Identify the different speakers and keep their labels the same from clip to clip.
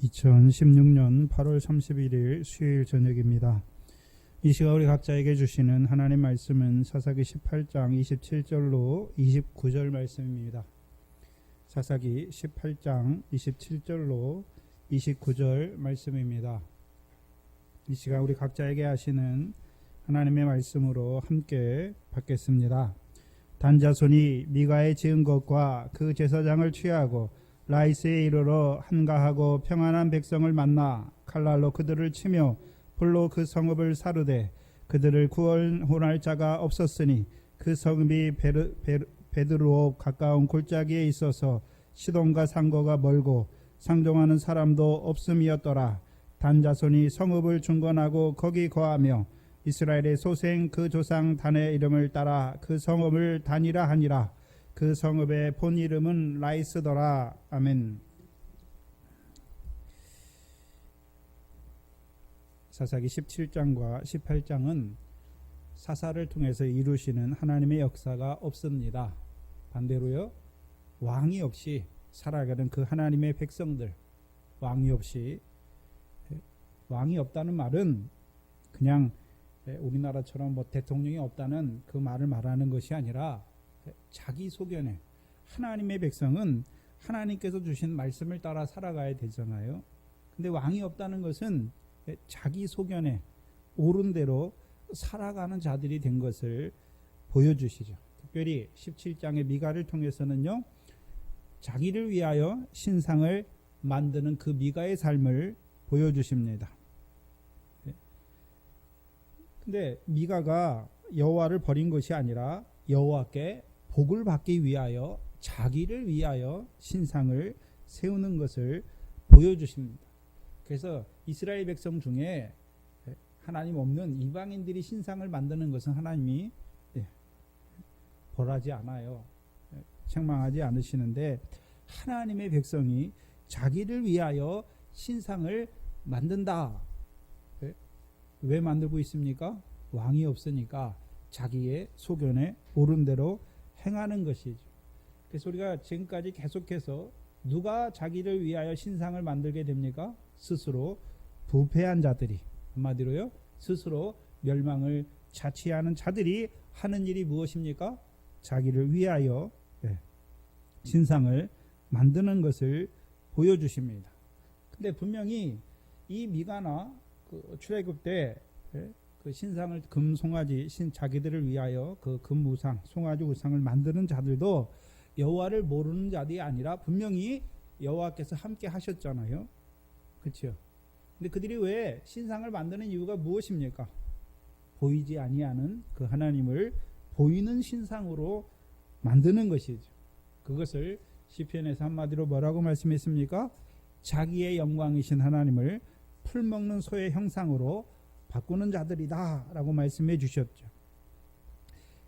Speaker 1: 2016년 8월 31일 수요일 저녁입니다. 이 시간 우리 각자에게 주시는 하나님 말씀은 사사기 18장 27절로 29절 말씀입니다. 사사기 18장 27절로 29절 말씀입니다. 이 시간 우리 각자에게 하시는 하나님의 말씀으로 함께 받겠습니다. 단 자손이 미가에 지은 것과 그 제사장을 취하고 라이스에 이르러 한가하고 평안한 백성을 만나 칼날로 그들을 치며 불로 그 성읍을 사르되 그들을 구원할 자가 없었으니 그 성읍이 베드로업 가까운 골짜기에 있어서 시돈과 상거가 멀고 상종하는 사람도 없음이었더라. 단 자손이 성읍을 중건하고 거기 거하며 이스라엘의 소생 그 조상 단의 이름을 따라 그 성읍을 단이라 하니라. 그 성읍의 본 이름은 라이스더라. 아멘. 사사기 17장과 18장은 사사를 통해서 이루시는 하나님의 역사가 없습니다. 반대로요, 왕이 없이 살아가는 그 하나님의 백성들, 왕이 없다는 말은 그냥 우리나라처럼 대통령이 없다는 그 말을 말하는 것이 아니라 자기 소견에 하나님의 백성은 하나님께서 주신 말씀을 따라 살아가야 되잖아요. 근데 왕이 없다는 것은 자기 소견에 옳은 대로 살아가는 자들이 된 것을 보여주시죠. 특별히 17장의 미가를 통해서는요, 자기를 위하여 신상을 만드는 그 미가의 삶을 보여주십니다. 근데 미가가 여호와를 버린 것이 아니라 여호와께 복을 받기 위하여 자기를 위하여 신상을 세우는 것을 보여주십니다. 그래서 이스라엘 백성 중에 하나님 없는 이방인들이 신상을 만드는 것은 하나님이 벌하지 않아요. 책망하지 않으시는데 하나님의 백성이 자기를 위하여 신상을 만든다. 왜 만들고 있습니까? 왕이 없으니까 자기의 소견에 옳은 대로 행하는 것이죠. 그래서 우리가 지금까지 계속해서 누가 자기를 위하여 신상을 만들게 됩니까? 스스로 부패한 자들이, 한마디로요, 스스로 멸망을 자취하는 자들이 하는 일이 무엇입니까? 자기를 위하여 신상을 만드는 것을 보여주십니다. 근데 분명히 이 미가나 그 출애굽 때 그 신상을 금 송아지 자기들을 위하여 그 금 우상 송아지 우상을 만드는 자들도 여호와를 모르는 자들이 아니라 분명히 여호와께서 함께 하셨잖아요. 그렇죠? 근데 그들이 왜 신상을 만드는 이유가 무엇입니까? 보이지 아니하는 그 하나님을 보이는 신상으로 만드는 것이죠. 그것을 시편에서 한마디로 뭐라고 말씀했습니까? 자기의 영광이신 하나님을 풀먹는 소의 형상으로 바꾸는 자들이다 라고 말씀해 주셨죠.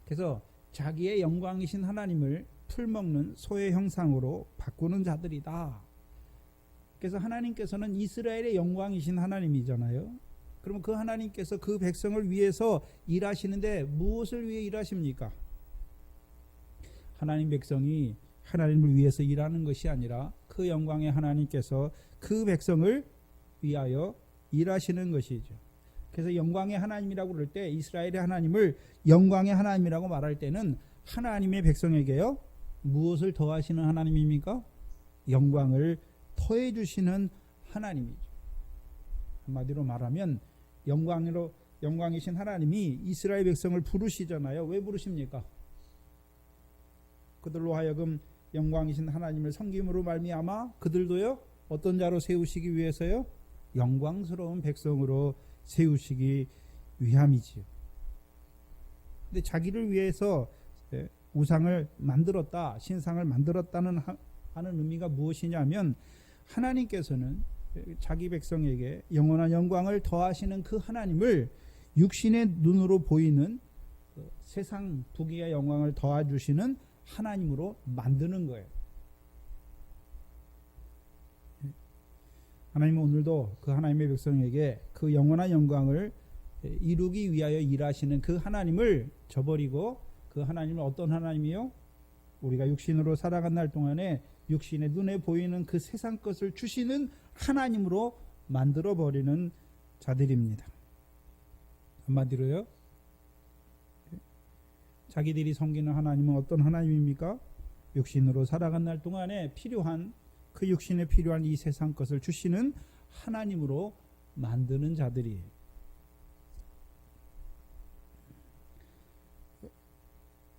Speaker 1: 그래서 자기의 영광이신 하나님을 풀먹는 소의 형상으로 바꾸는 자들이다. 그래서 하나님께서는 이스라엘의 영광이신 하나님이잖아요. 그러면 그 하나님께서 그 백성을 위해서 일하시는데 무엇을 위해 일하십니까? 하나님 백성이 하나님을 위해서 일하는 것이 아니라 그 영광의 하나님께서 그 백성을 위하여 일하시는 것이죠. 그래서 영광의 하나님이라고 그럴 때 이스라엘의 하나님을 영광의 하나님이라고 말할 때는 하나님의 백성에게요, 무엇을 더하시는 하나님입니까? 영광을 더해 주시는 하나님이죠. 한마디로 말하면 영광이신 하나님이 이스라엘 백성을 부르시잖아요. 왜 부르십니까? 그들로 하여금 영광이신 하나님을 섬김으로 말미암아 그들도요, 어떤 자로 세우시기 위해서요? 영광스러운 백성으로 세우시기 위함이지요. 근데 자기를 위해서 우상을 만들었다, 신상을 만들었다는 하는 의미가 무엇이냐면 하나님께서는 자기 백성에게 영원한 영광을 더하시는 그 하나님을 육신의 눈으로 보이는 세상 부귀의 영광을 더해주시는 하나님으로 만드는 거예요. 하나님은 오늘도 그 하나님의 백성에게 그 영원한 영광을 이루기 위하여 일하시는 그 하나님을 저버리고 그 하나님은 어떤 하나님이요? 우리가 육신으로 살아간 날 동안에 육신의 눈에 보이는 그 세상 것을 주시는 하나님으로 만들어 버리는 자들입니다. 한마디로요, 자기들이 섬기는 하나님은 어떤 하나님입니까? 육신으로 살아간 날 동안에 필요한, 그 육신에 필요한 이 세상 것을 주시는 하나님으로 만드는 자들이에요.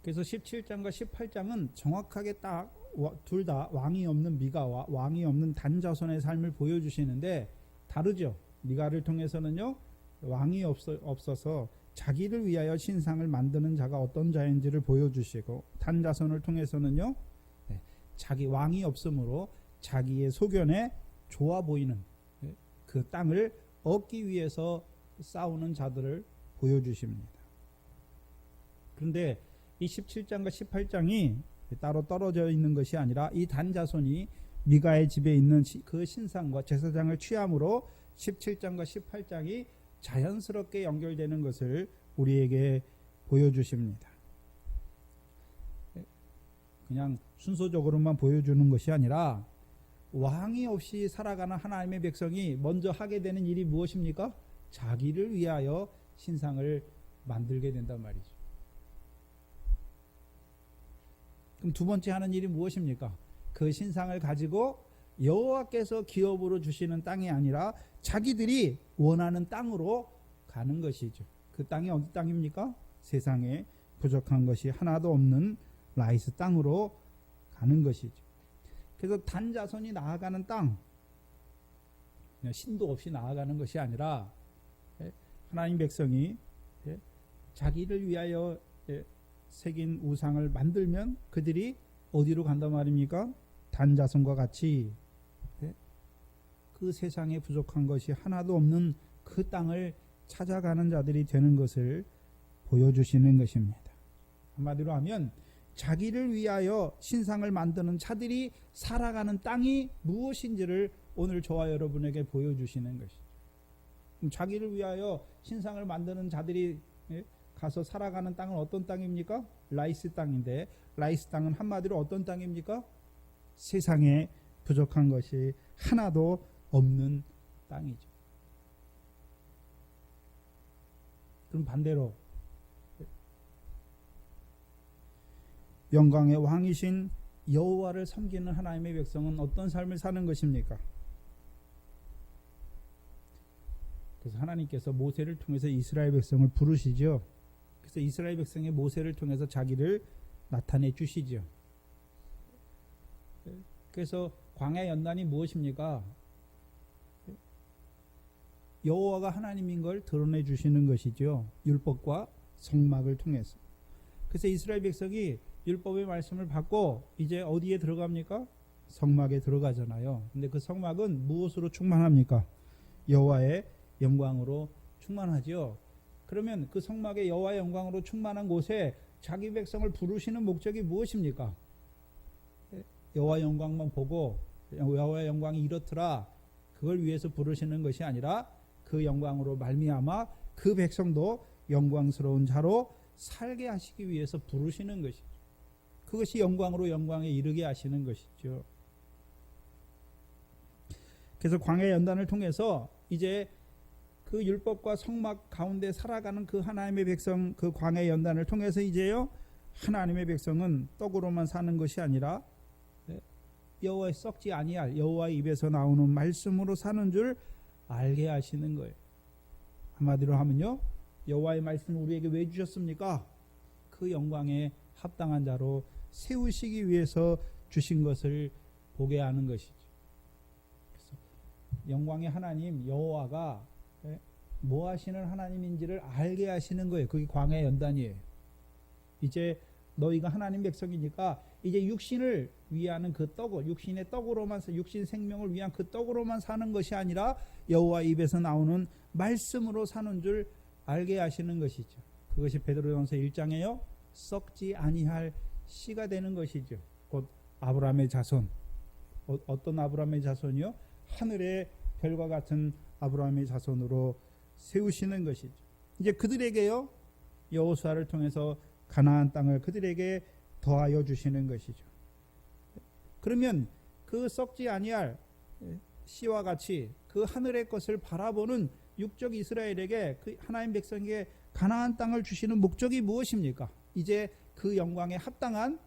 Speaker 1: 그래서 17장과 18장은 정확하게 딱 둘 다 왕이 없는 미가와 왕이 없는 단자손의 삶을 보여주시는데 다르죠. 미가를 통해서는요, 왕이 없어서 자기를 위하여 신상을 만드는 자가 어떤 자인지를 보여주시고, 단자손을 통해서는요, 자기 왕이 없으므로 자기의 소견에 좋아 보이는 그 땅을 얻기 위해서 싸우는 자들을 보여주십니다. 그런데 이 17장과 18장이 따로 떨어져 있는 것이 아니라 이 단자손이 미가의 집에 있는 그 신상과 제사장을 취함으로 17장과 18장이 자연스럽게 연결되는 것을 우리에게 보여주십니다. 그냥 순서적으로만 보여주는 것이 아니라 왕이 없이 살아가는 하나님의 백성이 먼저 하게 되는 일이 무엇입니까? 자기를 위하여 신상을 만들게 된단 말이죠. 그럼 두 번째 하는 일이 무엇입니까? 그 신상을 가지고 여호와께서 기업으로 주시는 땅이 아니라 자기들이 원하는 땅으로 가는 것이죠. 그 땅이 어디 땅입니까? 세상에 부족한 것이 하나도 없는 라이스 땅으로 가는 것이죠. 그래서 단자손이 나아가는 땅, 신도 없이 나아가는 것이 아니라 하나님 백성이 자기를 위하여 새긴 우상을 만들면 그들이 어디로 간단 말입니까? 단자손과 같이 그 세상에 부족한 것이 하나도 없는 그 땅을 찾아가는 자들이 되는 것을 보여주시는 것입니다. 한마디로 하면 자기를 위하여 신상을 만드는 자들이 살아가는 땅이 무엇인지를 오늘 저와 여러분에게 보여주시는 것이죠. 그럼 자기를 위하여 신상을 만드는 자들이 가서 살아가는 땅은 어떤 땅입니까? 라이스 땅인데, 라이스 땅은 한마디로 어떤 땅입니까? 세상에 부족한 것이 하나도 없는 땅이죠. 그럼 반대로 영광의 왕이신 여호와를 섬기는 하나님의 백성은 어떤 삶을 사는 것입니까? 그래서 하나님께서 모세를 통해서 이스라엘 백성을 부르시죠. 그래서 이스라엘 백성의 모세를 통해서 자기를 나타내 주시죠. 그래서 광야 연단이 무엇입니까? 여호와가 하나님인 걸 드러내 주시는 것이죠. 율법과 성막을 통해서. 그래서 이스라엘 백성이 율법의 말씀을 받고 이제 어디에 들어갑니까? 성막에 들어가잖아요. 근데 그 성막은 무엇으로 충만합니까? 여호와의 영광으로 충만하죠. 그러면 그 성막의 여호와의 영광으로 충만한 곳에 자기 백성을 부르시는 목적이 무엇입니까? 여호와 영광만 보고 여호와의 영광이 이렇더라, 그걸 위해서 부르시는 것이 아니라 그 영광으로 말미암아 그 백성도 영광스러운 자로 살게 하시기 위해서 부르시는 것이죠. 그것이 영광으로 영광에 이르게 하시는 것이죠. 그래서 광야 연단을 통해서 이제 그 율법과 성막 가운데 살아가는 그 하나님의 백성, 그 광야 연단을 통해서 이제요, 하나님의 백성은 떡으로만 사는 것이 아니라 여호와의 썩지 아니할 여호와의 입에서 나오는 말씀으로 사는 줄 알게 하시는 거예요. 한마디로 하면요, 여호와의 말씀을 우리에게 왜 주셨습니까? 그 영광에 합당한 자로 세우시기 위해서 주신 것을 보게 하는 것이죠. 그래서 영광의 하나님 여호와가 뭐 하시는 하나님인지를 알게 하시는 거예요. 그게 광야 연단이에요. 이제 너희가 하나님 백성이니까 이제 육신을 위하는 그 떡을, 육신의 떡으로만, 육신 생명을 위한 그 떡으로만 사는 것이 아니라 여호와 입에서 나오는 말씀으로 사는 줄 알게 하시는 것이죠. 그것이 베드로전서 1장에요, 썩지 아니할 씨가 되는 것이죠. 곧 아브라함의 자손. 어떤 아브라함의 자손이요? 하늘의 별과 같은 아브라함의 자손으로 세우시는 것이죠. 이제 그들에게요, 여호수아를 통해서 가나안 땅을 그들에게 더하여 주시는 것이죠. 그러면 그 썩지 아니할 시와 같이 그 하늘의 것을 바라보는 육적 이스라엘에게 그 하나님 백성에게 가나안 땅을 주시는 목적이 무엇입니까? 이제 그 영광에 합당한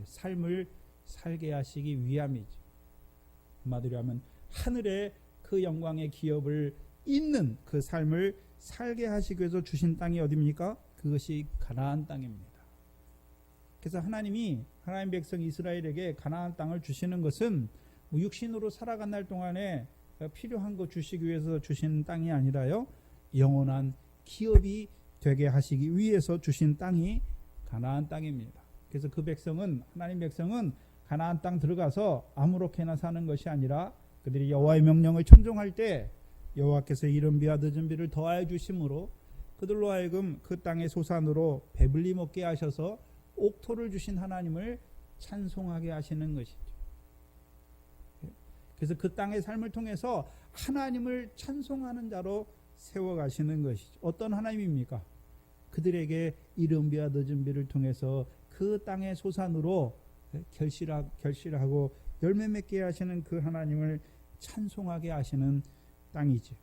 Speaker 1: 삶을 살게 하시기 위함이죠. 한마디로 하면 하늘의 그 영광의 기업을 잇는 그 삶을 살게 하시기 위해서 주신 땅이 어디입니까? 그것이 가나안 땅입니다. 그래서 하나님이 하나님 백성 이스라엘에게 가나안 땅을 주시는 것은 육신으로 살아간 날 동안에 필요한 거 주시기 위해서 주신 땅이 아니라요, 영원한 기업이 되게 하시기 위해서 주신 땅이 가나안 땅입니다. 그래서 그 백성은, 하나님 백성은 가나안 땅 들어가서 아무렇게나 사는 것이 아니라 그들이 여호와의 명령을 청종할 때 여호와께서 이른 비와 늦은 비를 더하여 주심으로 그들로 하여금 그 땅의 소산으로 배불리 먹게 하셔서 옥토를 주신 하나님을 찬송하게 하시는 것이죠. 그래서 그 땅의 삶을 통해서 하나님을 찬송하는 자로 세워가시는 것이죠. 어떤 하나님입니까? 그들에게 이른 비와 늦은 비를 통해서 그 땅의 소산으로 결실하고 열매 맺게 하시는 그 하나님을 찬송하게 하시는 땅이지.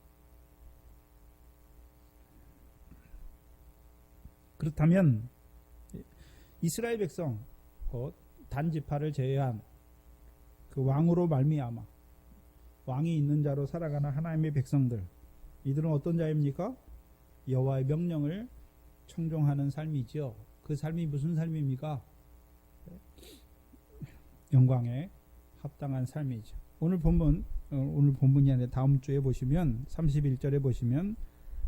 Speaker 1: 그렇다면 이스라엘 백성, 곧 단지파를 제외한 그 왕으로 말미암아 왕이 있는 자로 살아가는 하나님의 백성들, 이들은 어떤 자입니까? 여호와의 명령을 청종하는 삶이지요. 그 삶이 무슨 삶입니까? 영광에 합당한 삶이죠. 오늘 본문이 아니라 다음 주에 보시면 31절에 보시면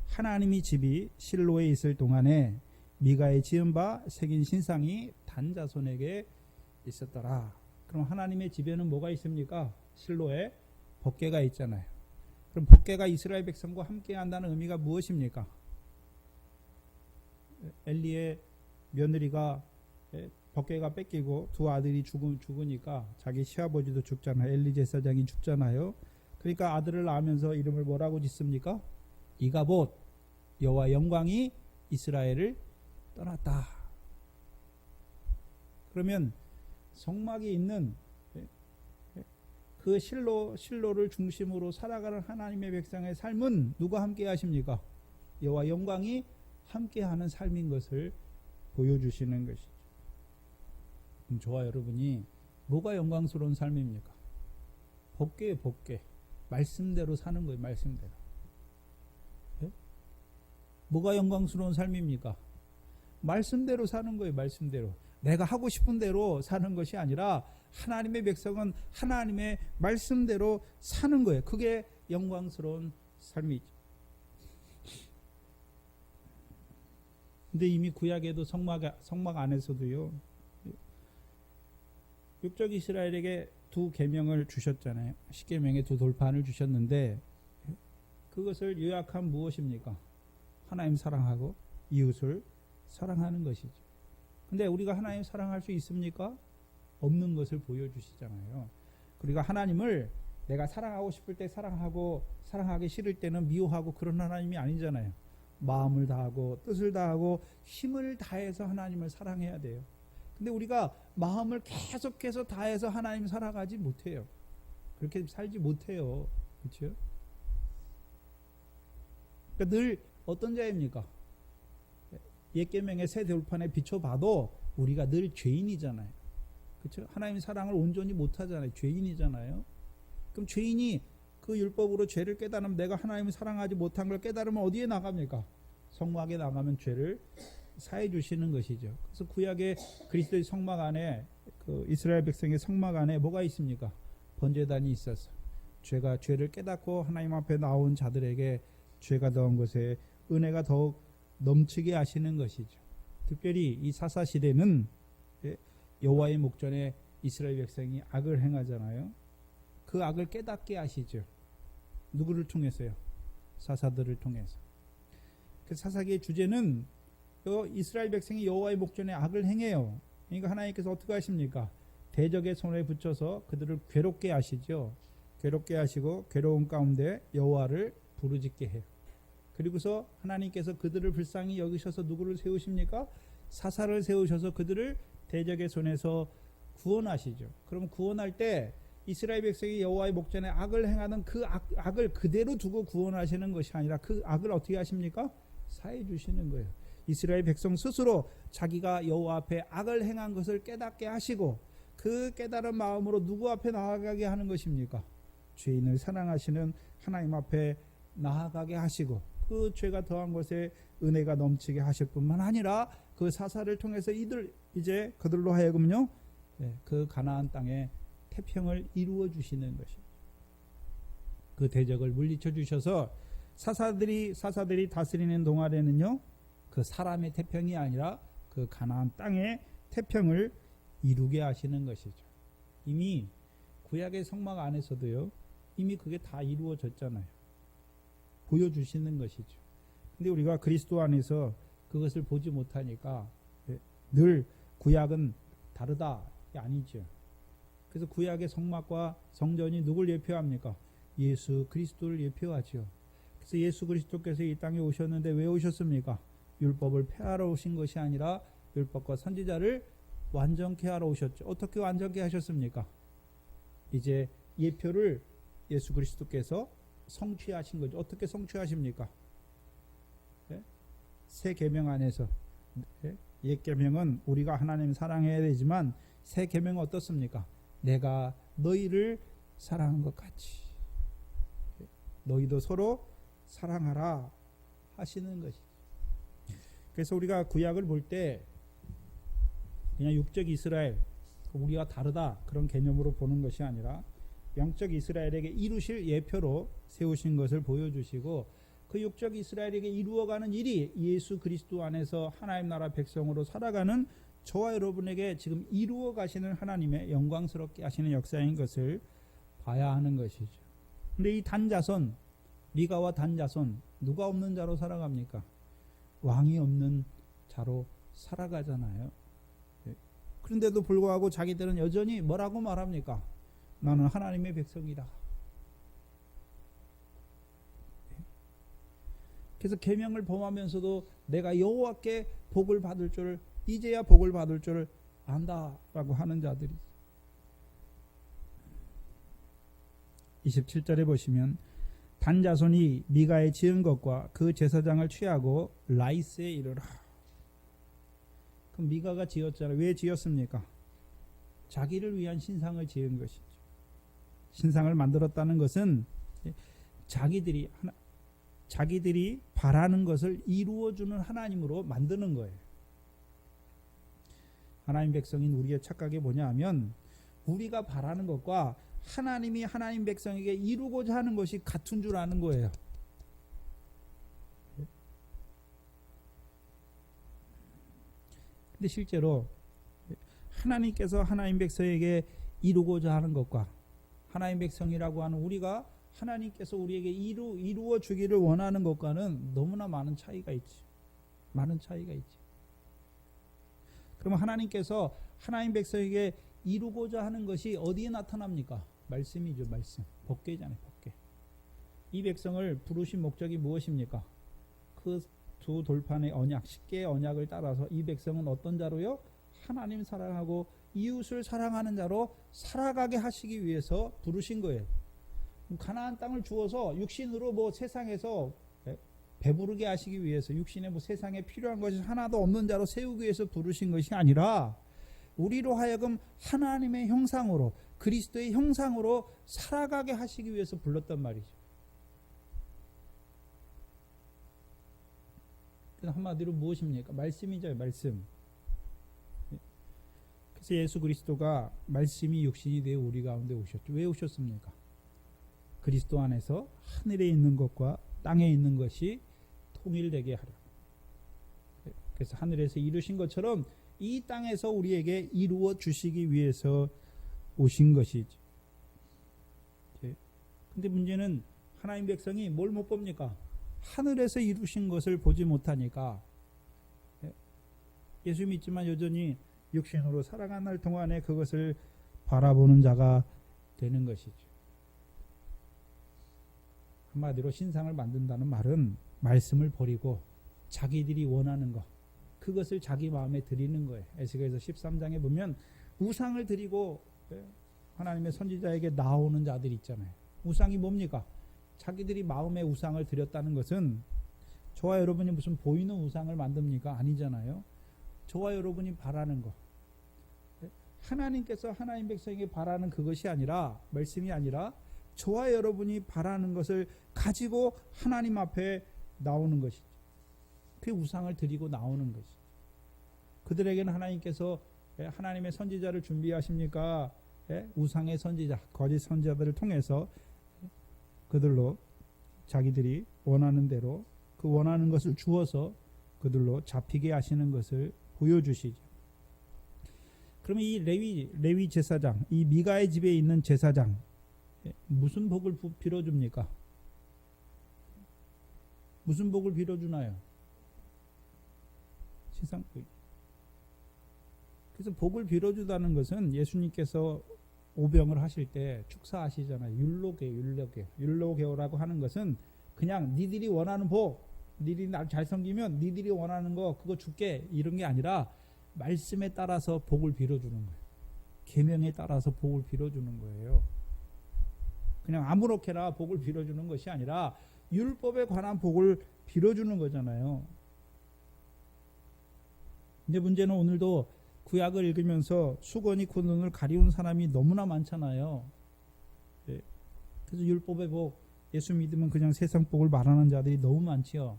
Speaker 1: 하나님이 집이 실로에 있을 동안에 미가의 지은 바 새긴 신상이 단 자손에게 있었더라. 그럼 하나님의 집에는 뭐가 있습니까? 실로에 법궤가 있잖아요. 그럼 법궤가 이스라엘 백성과 함께 한다는 의미가 무엇입니까? 엘리의 며느리가 법궤가 뺏기고 두 아들이 죽으니까 자기 시아버지도 죽잖아요. 엘리 제사장이 죽잖아요. 그러니까 아들을 낳으면서 이름을 뭐라고 짓습니까? 이가봇, 여호와 영광이 이스라엘을 떠났다. 그러면 성막이 있는 그 실로를 중심으로 살아가는 하나님의 백성의 삶은 누가 함께 하십니까? 여호와 영광이 함께하는 삶인 것을 보여주시는 것이죠. 그럼 저와 여러분이 뭐가 영광스러운 삶입니까? 법궤 말씀대로 사는 거예요. 말씀대로. 네? 뭐가 영광스러운 삶입니까? 말씀대로 사는 거예요. 말씀대로. 내가 하고 싶은 대로 사는 것이 아니라 하나님의 백성은 하나님의 말씀대로 사는 거예요. 그게 영광스러운 삶이죠. 근데 이미 구약에도 성막 안에서도요, 육적 이스라엘에게 두 계명을 주셨잖아요. 십계명의 두 돌판을 주셨는데 그것을 요약한 무엇입니까? 하나님 사랑하고 이웃을 사랑하는 것이죠. 근데 우리가 하나님 사랑할 수 있습니까? 없는 것을 보여주시잖아요. 우리가 하나님을 내가 사랑하고 싶을 때 사랑하고 사랑하기 싫을 때는 미워하고 그런 하나님이 아니잖아요. 마음을 다하고 뜻을 다하고 힘을 다해서 하나님을 사랑해야 돼요. 근데 우리가 마음을 계속해서 다해서 하나님 사랑하지 못해요. 그렇게 살지 못해요. 그렇죠? 그러니까 늘 어떤 자입니까? 옛 계명의 새 돌판에 비춰봐도 우리가 늘 죄인이잖아요. 그렇죠? 하나님 사랑을 온전히 못하잖아요. 죄인이잖아요. 그럼 죄인이 그 율법으로 죄를 깨달으면, 내가 하나님을 사랑하지 못한 걸 깨달으면 어디에 나갑니까? 성막에 나가면 죄를 사해 주시는 것이죠. 그래서 구약의 그리스도의 성막 안에, 그 이스라엘 백성의 성막 안에 뭐가 있습니까? 번제단이 있어서 죄를 깨닫고 하나님 앞에 나온 자들에게 죄가 더한 것에 은혜가 더욱 넘치게 하시는 것이죠. 특별히 이 사사 시대는 여호와의 목전에 이스라엘 백성이 악을 행하잖아요. 그 악을 깨닫게 하시죠. 누구를 통해서요? 사사들을 통해서. 그 사사기의 주제는 이스라엘 백성이 여호와의 목전에 악을 행해요. 그러니까 하나님께서 어떻게 하십니까? 대적의 손에 붙여서 그들을 괴롭게 하시죠. 괴롭게 하시고 괴로운 가운데 여호와를 부르짖게 해요. 그리고서 하나님께서 그들을 불쌍히 여기셔서 누구를 세우십니까? 사사를 세우셔서 그들을 대적의 손에서 구원하시죠. 그럼 구원할 때 이스라엘 백성이 여호와의 목전에 악을 행하던 그 악을 그대로 두고 구원하시는 것이 아니라 그 악을 어떻게 하십니까? 사해 주시는 거예요. 이스라엘 백성 스스로 자기가 여호와 앞에 악을 행한 것을 깨닫게 하시고 그 깨달은 마음으로 누구 앞에 나아가게 하는 것입니까? 죄인을 사랑하시는 하나님 앞에 나아가게 하시고 그 죄가 더한 것에 은혜가 넘치게 하실 뿐만 아니라 그 사사를 통해서 이제 그들로 하여금요 그 가나안 땅에 태평을 이루어 주시는 것입니다. 그 대적을 물리쳐 주셔서 사사들이 다스리는 동안에는요 그 사람의 태평이 아니라 그 가나안 땅의 태평을 이루게 하시는 것이죠. 이미 구약의 성막 안에서도요 이미 그게 다 이루어졌잖아요. 보여주시는 것이죠. 근데 우리가 그리스도 안에서 그것을 보지 못하니까 늘 구약은 다르다 이게 아니죠. 그래서 구약의 성막과 성전이 누굴 예표합니까? 예수 그리스도를 예표하죠. 그래서 예수 그리스도께서 이 땅에 오셨는데 왜 오셨습니까? 율법을 폐하러 오신 것이 아니라 율법과 선지자를 완전케 하러 오셨죠. 어떻게 완전케 하셨습니까? 이제 예표를 예수 그리스도께서 성취하신 거죠. 어떻게 성취하십니까? 새 계명 안에서 옛 계명은 우리가 하나님 사랑해야 되지만 새 계명은 어떻습니까? 내가 너희를 사랑한 것 같이 너희도 서로 사랑하라 하시는 것이죠. 그래서 우리가 구약을 볼 때 그냥 육적 이스라엘 우리가 다르다 그런 개념으로 보는 것이 아니라 영적 이스라엘에게 이루실 예표로 세우신 것을 보여주시고 그 육적 이스라엘에게 이루어가는 일이 예수 그리스도 안에서 하나님 나라 백성으로 살아가는 저와 여러분에게 지금 이루어 가시는 하나님의 영광스럽게 하시는 역사인 것을 봐야 하는 것이죠. 근데 이 단자손 미가와 단자손 누가 없는 자로 살아갑니까? 왕이 없는 자로 살아가잖아요. 그런데도 불구하고 자기들은 여전히 뭐라고 말합니까? 나는 하나님의 백성이다. 그래서 계명을 범하면서도 내가 여호와께 복을 받을 줄 이제야 복을 받을 줄 안다라고 하는 자들이 27절에 보시면 단자손이 미가의 지은 것과 그 제사장을 취하고 라이스에 이르라. 그럼 미가가 지었잖아요. 왜 지었습니까? 자기를 위한 신상을 지은 것이죠. 신상을 만들었다는 것은 자기들이 바라는 것을 이루어주는 하나님으로 만드는 거예요. 하나님 백성인 우리의 착각이 뭐냐 하면 우리가 바라는 것과 하나님이 하나님 백성에게 이루고자 하는 것이 같은 줄 아는 거예요. 근데 실제로 하나님께서 하나님 백성에게 이루고자 하는 것과 하나님 백성이라고 하는 우리가 하나님께서 우리에게 이루어 주기를 원하는 것과는 너무나 많은 차이가 있지. 많은 차이가 있지. 그러면 하나님께서 하나님 백성에게 이루고자 하는 것이 어디에 나타납니까? 말씀이죠. 말씀. 법궤잖아요. 법궤. 이 백성을 부르신 목적이 무엇입니까? 그 두 돌판의 언약, 10개의 언약을 따라서 이 백성은 어떤 자로요? 하나님 사랑하고 이웃을 사랑하는 자로 살아가게 하시기 위해서 부르신 거예요. 가나안 땅을 주어서 육신으로 뭐 세상에서 배부르게 하시기 위해서 육신에 뭐 세상에 필요한 것이 하나도 없는 자로 세우기 위해서 부르신 것이 아니라 우리로 하여금 하나님의 형상으로 그리스도의 형상으로 살아가게 하시기 위해서 불렀단 말이죠. 한마디로 무엇입니까? 말씀이죠. 말씀. 그래서 예수 그리스도가 말씀이 육신이 되어 우리 가운데 오셨죠. 왜 오셨습니까? 그리스도 안에서 하늘에 있는 것과 땅에 있는 것이 통일되게 하라. 그래서 하늘에서 이루신 것처럼 이 땅에서 우리에게 이루어 주시기 위해서 오신 것이죠. 근데 문제는 하나님 백성이 뭘 못 봅니까? 하늘에서 이루신 것을 보지 못하니까 예수 믿지만 여전히 육신으로 살아가는 동안에 그것을 바라보는 자가 되는 것이죠. 한마디로 신상을 만든다는 말은 말씀을 버리고 자기들이 원하는 것 그것을 자기 마음에 드리는 거예요. 에스겔서 13장에 보면 우상을 드리고 하나님의 선지자에게 나오는 자들이 있잖아요. 우상이 뭡니까? 자기들이 마음의 우상을 드렸다는 것은 저와 여러분이 무슨 보이는 우상을 만듭니까? 아니잖아요. 저와 여러분이 바라는 것, 하나님께서 하나님 백성에게 바라는 그것이 아니라, 말씀이 아니라 저와 여러분이 바라는 것을 가지고 하나님 앞에 나오는 것이죠. 그 우상을 드리고 나오는 것이죠. 그들에게는 하나님께서 하나님의 선지자를 준비하십니까? 우상의 선지자, 거짓 선지자들을 통해서 그들로 자기들이 원하는 대로 그 원하는 것을 주어서 그들로 잡히게 하시는 것을 보여주시죠. 그러면 이 레위 제사장, 이 미가의 집에 있는 제사장, 무슨 복을 빌어줍니까? 무슨 복을 빌어주나요? 세상복. 그래서 복을 빌어주다는 것은 예수님께서 오병을 하실 때 축사하시잖아요. 율로게오라고 하는 것은 그냥 니들이 원하는 복, 니들이 날 잘 섬기면 니들이 원하는 거 그거 줄게, 이런 게 아니라 말씀에 따라서 복을 빌어주는 거예요. 계명에 따라서 복을 빌어주는 거예요. 그냥 아무렇게나 복을 빌어주는 것이 아니라 율법에 관한 복을 빌어주는 거잖아요. 근데 문제는 오늘도 구약을 읽으면서 수건이 그 눈을 가리운 사람이 너무나 많잖아요. 그래서 율법의 복, 예수 믿으면 그냥 세상 복을 말하는 자들이 너무 많지요.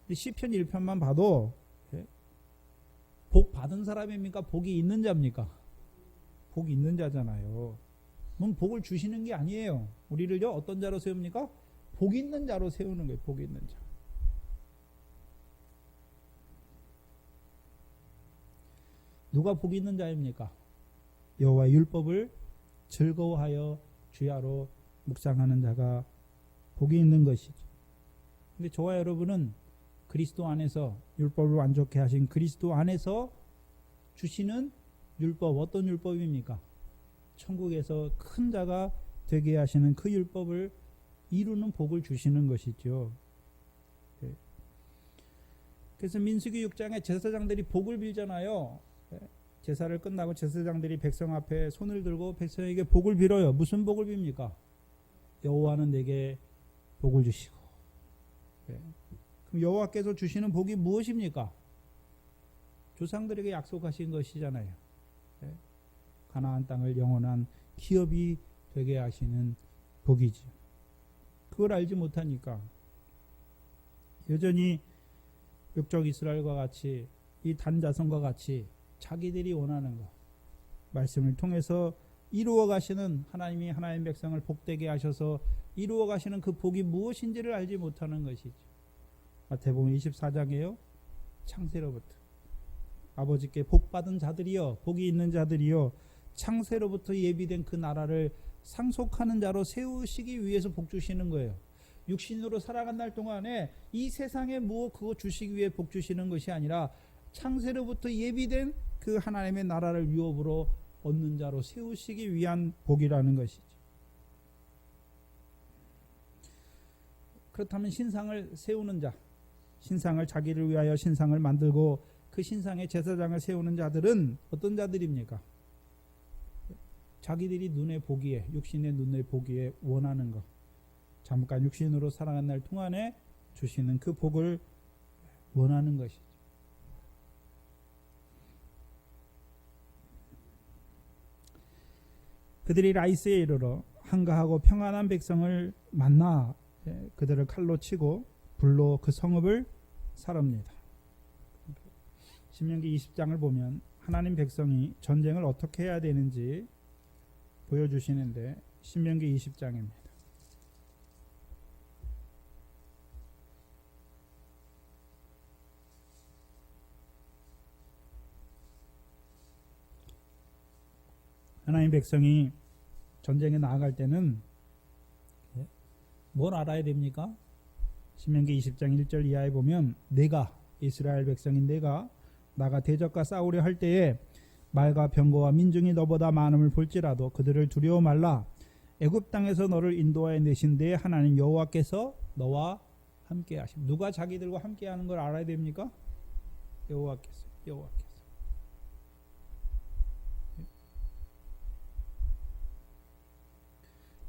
Speaker 1: 근데 시편 1편만 봐도 복 받은 사람입니까? 복이 있는 자입니까? 복이 있는 자잖아요. 그럼 복을 주시는 게 아니에요. 우리를요 어떤 자로 세웁니까? 복 있는 자로 세우는 거예요. 복 있는 자. 누가 복 있는 자입니까? 여호와의 율법을 즐거워하여 주야로 묵상하는 자가 복이 있는 것이죠. 근데 저와 여러분은 그리스도 안에서 율법을 완전케 하신 그리스도 안에서 주시는 율법, 어떤 율법입니까? 천국에서 큰 자가 되게 하시는 그 율법을 이루는 복을 주시는 것이죠. 그래서 민수기 6장에 제사장들이 복을 빌잖아요. 제사를 끝나고 제사장들이 백성 앞에 손을 들고 백성에게 복을 빌어요. 무슨 복을 빕니까? 여호와는 내게 복을 주시고. 그럼 여호와께서 주시는 복이 무엇입니까? 조상들에게 약속하신 것이잖아요. 가나안 땅을 영원한 기업이 되게 하시는 복이죠. 그걸 알지 못하니까 여전히 육적 이스라엘과 같이 이 단자손과 같이 자기들이 원하는 것, 말씀을 통해서 이루어 가시는 하나님이 하나님 백성을 복되게 하셔서 이루어 가시는 그 복이 무엇인지를 알지 못하는 것이죠. 마태복음 24장에요. 창세로부터 아버지께 복받은 자들이여, 복이 있는 자들이여, 창세로부터 예비된 그 나라를 상속하는 자로 세우시기 위해서 복 주시는 거예요. 육신으로 살아간 날 동안에 이 세상에 뭐 그거 주시기 위해 복 주시는 것이 아니라 창세로부터 예비된 그 하나님의 나라를 유업으로 얻는 자로 세우시기 위한 복이라는 것이죠. 그렇다면 신상을 세우는 자, 신상을 자기를 위하여 신상을 만들고 그 신상의 제사장을 세우는 자들은 어떤 자들입니까? 자기들이 눈에 보기에, 육신의 눈에 보기에 원하는 것, 잠깐 육신으로 살아간 날 동안에 주시는 그 복을 원하는 것이죠. 그들이 라이스에 이르러 한가하고 평안한 백성을 만나 그들을 칼로 치고 불로 그 성읍을 살합니다. 신명기 20장을 보면 하나님 백성이 전쟁을 어떻게 해야 되는지 보여주시는데 신명기 20장입니다. 하나님 백성이 전쟁에 나아갈 때는 뭘 알아야 됩니까? 신명기 20장 1절 이하에 보면 내가 이스라엘 백성인 내가 나가 대적과 싸우려 할 때에 말과 병거와 민중이 너보다 많음을 볼지라도 그들을 두려워 말라. 애굽 땅에서 너를 인도하여 내신 데에 하나님 여호와께서 너와 함께 하심. 누가 자기들과 함께 하는 걸 알아야 됩니까? 여호와께서.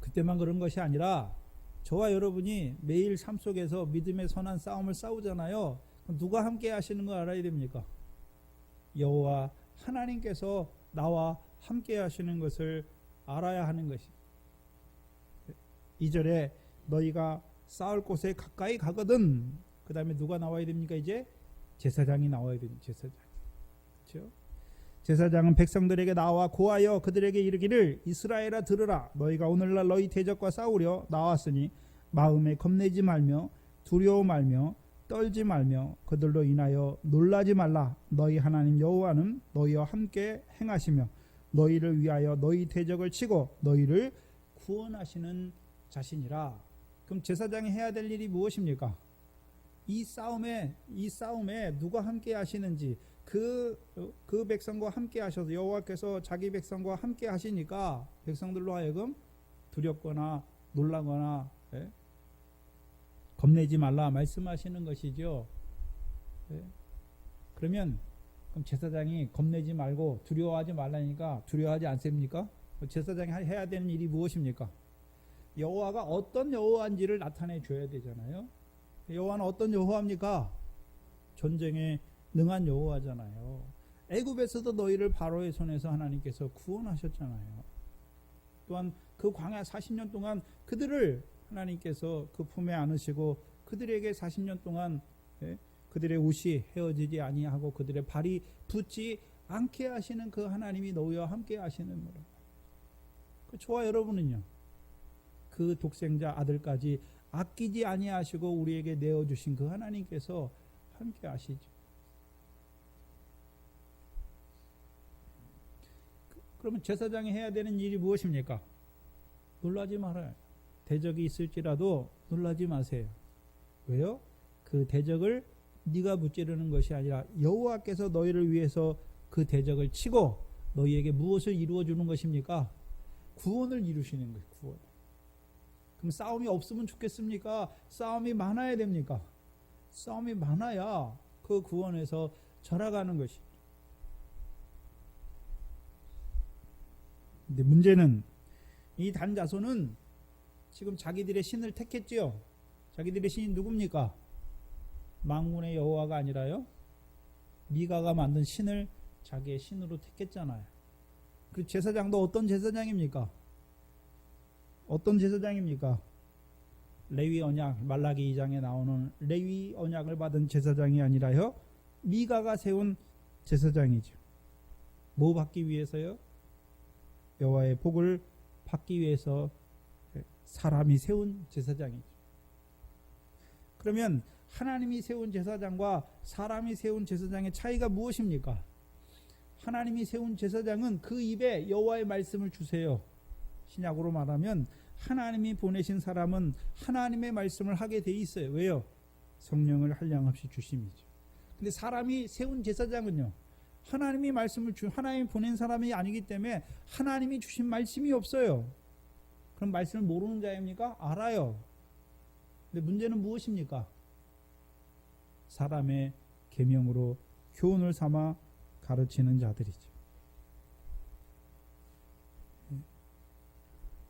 Speaker 1: 그때만 그런 것이 아니라 저와 여러분이 매일 삶 속에서 믿음의 선한 싸움을 싸우잖아요. 그럼 누가 함께 하시는 걸 알아야 됩니까? 여호와 하나님께서 나와 함께 하시는 것을 알아야 하는 것이. 2절에 너희가 싸울 곳에 가까이 가거든. 그 다음에 누가 나와야 됩니까? 이제 제사장이 나와야 됩니다. 제사장. 그렇죠? 제사장은 백성들에게 나와 고하여 그들에게 이르기를 이스라엘아 들으라. 너희가 오늘날 너희 대적과 싸우려 나왔으니 마음에 겁내지 말며 두려워 말며 떨지 말며 그들로 인하여 놀라지 말라. 너희 하나님 여호와는 너희와 함께 행하시며 너희를 위하여 너희 대적을 치고 너희를 구원하시는 자신이라. 그럼 제사장이 해야 될 일이 무엇입니까? 이 싸움에 누가 함께 하시는지 그 백성과 함께 하셔서 여호와께서 자기 백성과 함께 하시니까 백성들로 하여금 두렵거나 놀라거나 겁내지 말라 말씀하시는 것이죠. 그럼 제사장이 겁내지 말고 두려워하지 말라니까 두려워하지 않습니까? 제사장이 해야 되는 일이 무엇입니까? 여호와가 어떤 여호와인지를 나타내 줘야 되잖아요. 여호와는 어떤 여호와입니까? 전쟁에 능한 여호와잖아요. 애굽에서도 너희를 바로의 손에서 하나님께서 구원하셨잖아요. 또한 그 광야 40년 동안 그들을 하나님께서 그 품에 안으시고 그들에게 40년 동안 그들의 옷이 헤어지지 아니하고 그들의 발이 붓지 않게 하시는 그 하나님이 너희와 함께 하시는 거라. 저와 여러분은요, 그 독생자 아들까지 아끼지 아니하시고 우리에게 내어주신 그 하나님께서 함께 하시죠. 그러면 제사장이 해야 되는 일이 무엇입니까? 놀라지 말아요. 대적이 있을지라도 놀라지 마세요. 왜요? 그 대적을 네가 무찌르는 것이 아니라 여호와께서 너희를 위해서 그 대적을 치고 너희에게 무엇을 이루어 주는 것입니까? 구원을 이루시는 거예요. 구원. 그럼 싸움이 없으면 좋겠습니까? 싸움이 많아야 됩니까? 싸움이 많아야 그 구원에서 절하가는 것이. 근데 문제는 이 단 자손은 지금 자기들의 신을 택했지요. 자기들의 신이 누굽니까? 만군의 여호와가 아니라요, 미가가 만든 신을 자기의 신으로 택했잖아요. 그 제사장도 어떤 제사장입니까? 어떤 제사장입니까? 레위 언약, 말라기 2장에 나오는 레위 언약을 받은 제사장이 아니라요, 미가가 세운 제사장이죠. 뭐 받기 위해서요? 여호와의 복을 받기 위해서 사람이 세운 제사장이죠. 그러면 하나님이 세운 제사장과 사람이 세운 제사장의 차이가 무엇입니까? 하나님이 세운 제사장은 그 입에 여호와의 말씀을 주세요. 신약으로 말하면 하나님이 보내신 사람은 하나님의 말씀을 하게 돼 있어요. 왜요? 성령을 한량없이 주심이죠. 근데 사람이 세운 제사장은요, 하나님이 말씀을 하나님이 보낸 사람이 아니기 때문에 하나님이 주신 말씀이 없어요. 그럼 말씀을 모르는 자입니까? 알아요. 근데 문제는 무엇입니까? 사람의 계명으로 교훈을 삼아 가르치는 자들이죠.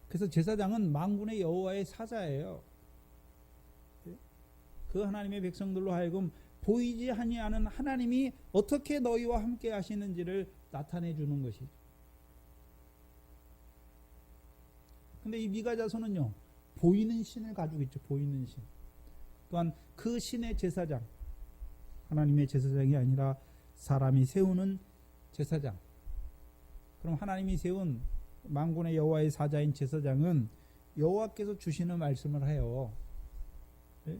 Speaker 1: 그래서 제사장은 만군의 여호와의 사자예요. 그 하나님의 백성들로 하여금 보이지 아니하는 하나님이 어떻게 너희와 함께 하시는지를 나타내 주는 것이죠. 근데 이 미가 자손은요, 보이는 신을 가지고 있죠. 보이는 신. 또한 그 신의 제사장, 하나님의 제사장이 아니라 사람이 세우는 제사장. 그럼 하나님이 세운 만군의 여호와의 사자인 제사장은 여호와께서 주시는 말씀을 해요. 네?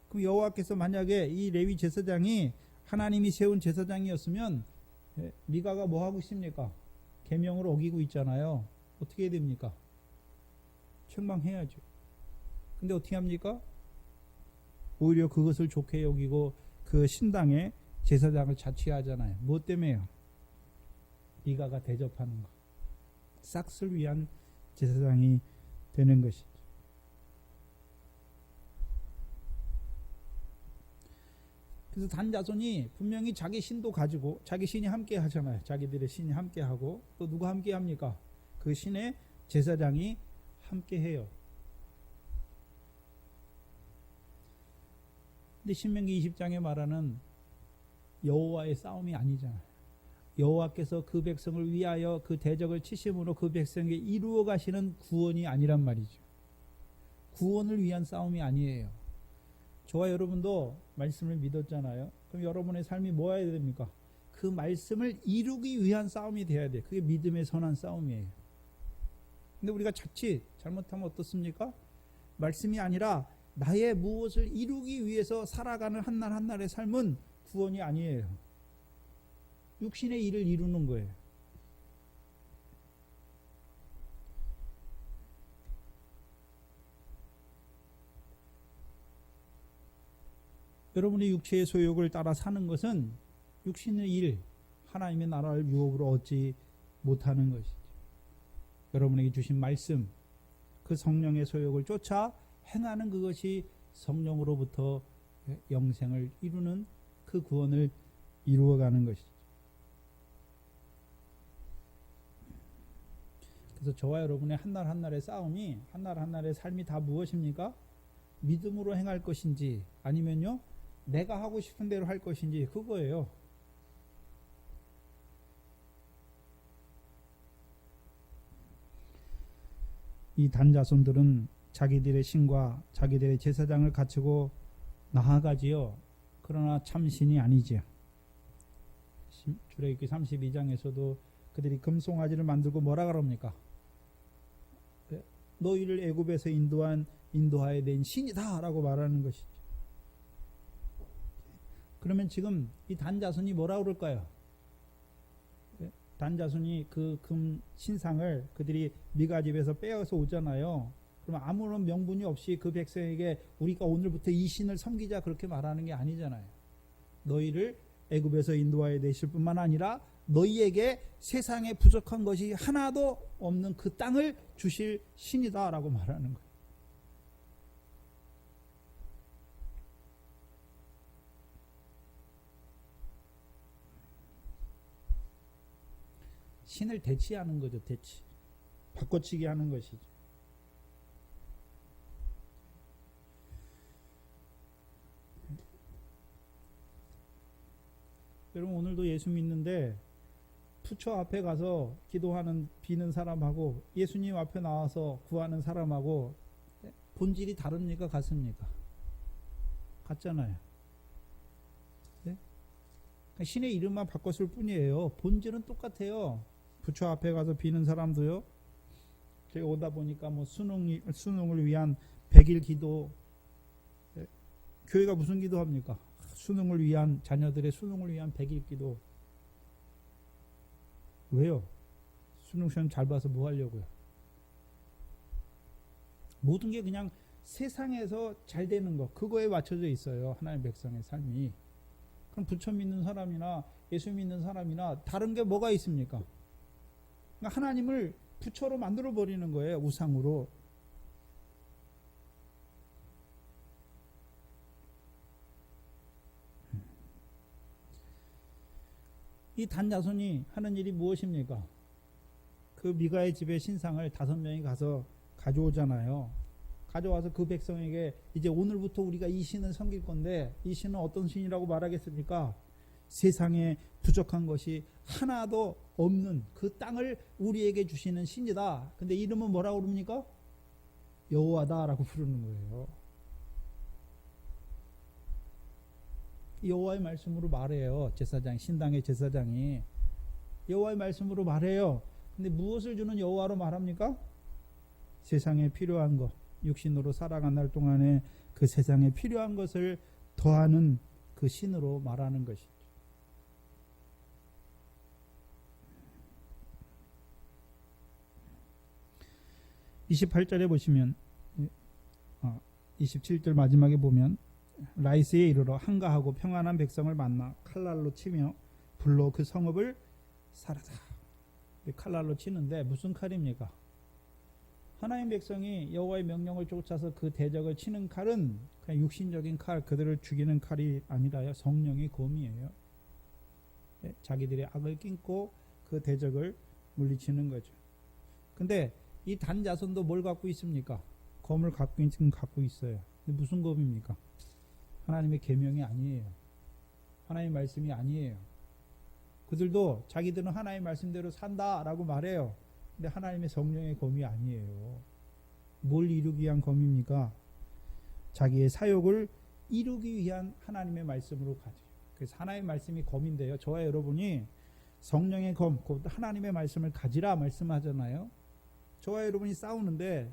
Speaker 1: 그럼 여호와께서 만약에 이 레위 제사장이 하나님이 세운 제사장이었으면 미가가 뭐 하고 있습니까? 계명을 어기고 있잖아요. 어떻게 해야 됩니까? 책망해야죠. 근데 어떻게 합니까? 오히려 그것을 좋게 여기고 그 신당의 제사장을 자취하잖아요. 무엇 때문에요? 미가가 대접하는 것. 싹을 위한 제사장이 되는 것이죠. 그래서 단 자손이 분명히 자기 신도 가지고 자기 신이 함께 하잖아요. 자기들의 신이 함께 하고 또 누가 함께 합니까? 그 신의 제사장이 함께 해요. 근데 신명기 20장에 말하는 여호와의 싸움이 아니잖아요. 여호와께서 그 백성을 위하여 그 대적을 치심으로 그 백성에게 이루어 가시는 구원이 아니란 말이죠. 구원을 위한 싸움이 아니에요. 저와 여러분도 말씀을 믿었잖아요. 그럼 여러분의 삶이 뭐여야 됩니까? 그 말씀을 이루기 위한 싸움이 돼야 돼. 그게 믿음의 선한 싸움이에요. 근데 우리가 자칫 잘못하면 어떻습니까? 말씀이 아니라 나의 무엇을 이루기 위해서 살아가는 한날 한날의 삶은 구원이 아니에요. 육신의 일을 이루는 거예요. 여러분의 육체의 소욕을 따라 사는 것은 육신의 일, 하나님의 나라를 유업으로 얻지 못하는 것이죠. 여러분에게 주신 말씀, 그 성령의 소욕을 쫓아 행하는 그것이 성령으로부터 영생을 이루는 그 구원을 이루어가는 것이죠. 그래서 저와 여러분의 한날 한날의 싸움이, 한날 한날의 삶이 다 무엇입니까? 믿음으로 행할 것인지 아니면요 내가 하고 싶은 대로 할 것인지, 그거예요. 이 단자손들은 자기들의 신과 자기들의 제사장을 갖추고 나아가지요. 그러나 참 신이 아니지요. 출애굽기 32장에서도 그들이 금송아지를 만들고 뭐라 그럽니까? 너희를 애굽에서 인도하여 낸 신이다 라고 말하는 것이죠. 그러면 지금 이 단자손이 뭐라 그럴까요? 단자손이 그 금 신상을 그들이 미가 집에서 빼어서 오잖아요. 그러면 아무런 명분이 없이 그 백성에게 우리가 오늘부터 이 신을 섬기자 그렇게 말하는 게 아니잖아요. 너희를 애굽에서 인도하여 내실 뿐만 아니라 너희에게 세상에 부족한 것이 하나도 없는 그 땅을 주실 신이다 라고 말하는 거예요. 신을 대치하는 거죠. 대치. 바꿔치기 하는 것이죠. 여러분 오늘도 예수 믿는데 부처 앞에 가서 기도하는 비는 사람하고 예수님 앞에 나와서 구하는 사람하고 본질이 다릅니까? 같습니까? 같잖아요. 네? 신의 이름만 바꿨을 뿐이에요. 본질은 똑같아요. 부처 앞에 가서 비는 사람도요. 제가 오다 보니까 뭐 수능을 위한 100일 기도, 네? 교회가 무슨 기도합니까? 수능을 위한 자녀들의 수능을 위한 100일 기도. 왜요? 수능 시험 잘 봐서 뭐 하려고요? 모든 게 그냥 세상에서 잘 되는 거, 그거에 맞춰져 있어요. 하나님의 백성의 삶이. 그럼 부처 믿는 사람이나 예수 믿는 사람이나 다른 게 뭐가 있습니까? 그러니까 하나님을 부처로 만들어 버리는 거예요. 우상으로. 이 단자손이 하는 일이 무엇입니까? 그 미가의 집의 신상을 5명이 가서 가져오잖아요. 가져와서 그 백성에게 이제 오늘부터 우리가 이 신을 섬길 건데 이 신은 어떤 신이라고 말하겠습니까? 세상에 부족한 것이 하나도 없는 그 땅을 우리에게 주시는 신이다. 근데 이름은 뭐라고 부릅니까? 여호와다라고 부르는 거예요. 여호와의 말씀으로 말해요. 제사장, 신당의 제사장이 여호와의 말씀으로 말해요. 근데 무엇을 주는 여호와로 말합니까? 세상에 필요한 것, 육신으로 살아간 날 동안에 그 세상에 필요한 것을 더하는 그 신으로 말하는 것이죠. 28절에 보시면 27절 마지막에 보면 라이스에 이르러 한가하고 평안한 백성을 만나 칼날로 치며 불로 그 성읍을 사르다. 칼날로 치는데 무슨 칼입니까? 하나님 백성이 여호와의 명령을 쫓아서 그 대적을 치는 칼은 그냥 육신적인 칼, 그들을 죽이는 칼이 아니라요, 성령의 검이에요. 자기들의 악을 낑고 그 대적을 물리치는 거죠. 근데 이 단자손도 뭘 갖고 있습니까? 검을 갖고 있어요. 무슨 검입니까? 하나님의 계명이 아니에요. 하나님의 말씀이 아니에요. 그들도 자기들은 하나님의 말씀대로 산다라고 말해요. 근데 하나님의 성령의 검이 아니에요. 뭘 이루기 위한 검입니까? 자기의 사욕을 이루기 위한 하나님의 말씀으로 가죠. 그래서 하나님의 말씀이 검인데요. 저와 여러분이 성령의 검, 곧 하나님의 말씀을 가지라 말씀하잖아요. 저와 여러분이 싸우는데,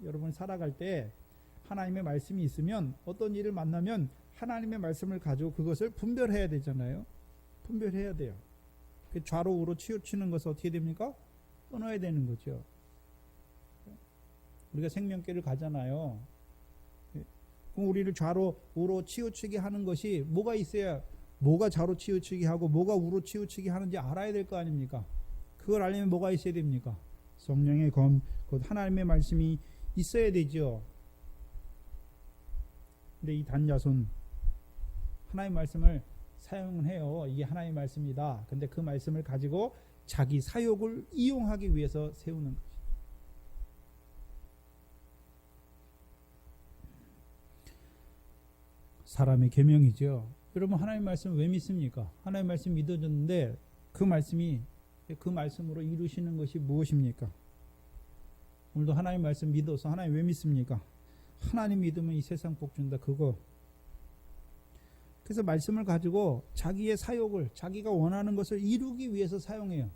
Speaker 1: 여러분이 살아갈 때 하나님의 말씀이 있으면 어떤 일을 만나면 하나님의 말씀을 가지고 그것을 분별해야 되잖아요. 분별해야 돼요. 좌로 우로 치우치는 것은 어떻게 됩니까? 끊어야 되는 거죠. 우리가 생명길을 가잖아요. 그럼 우리를 좌로 우로 치우치게 하는 것이 뭐가 있어야, 뭐가 좌로 치우치게 하고 뭐가 우로 치우치게 하는지 알아야 될 거 아닙니까? 그걸 알려면 뭐가 있어야 됩니까? 성령의 검, 곧 하나님의 말씀이 있어야 되죠. 근데 이 단자손, 하나님의 말씀을 사용은 해요. 이게 하나님의 말씀이다. 근데 그 말씀을 가지고 자기 사욕을 이용하기 위해서 세우는 것이죠. 사람의 계명이죠. 여러분, 하나님의 말씀 왜 믿습니까? 하나님의 말씀 믿어졌는데 그 말씀으로 이루시는 것이 무엇입니까? 오늘도 하나님의 말씀 믿어서 하나님 왜 믿습니까? 하나님 믿으면 이 세상 복 준다. 그거. 그래서 말씀을 가지고 자기의 사욕을, 자기가 원하는 것을 이루기 위해서 사용해요.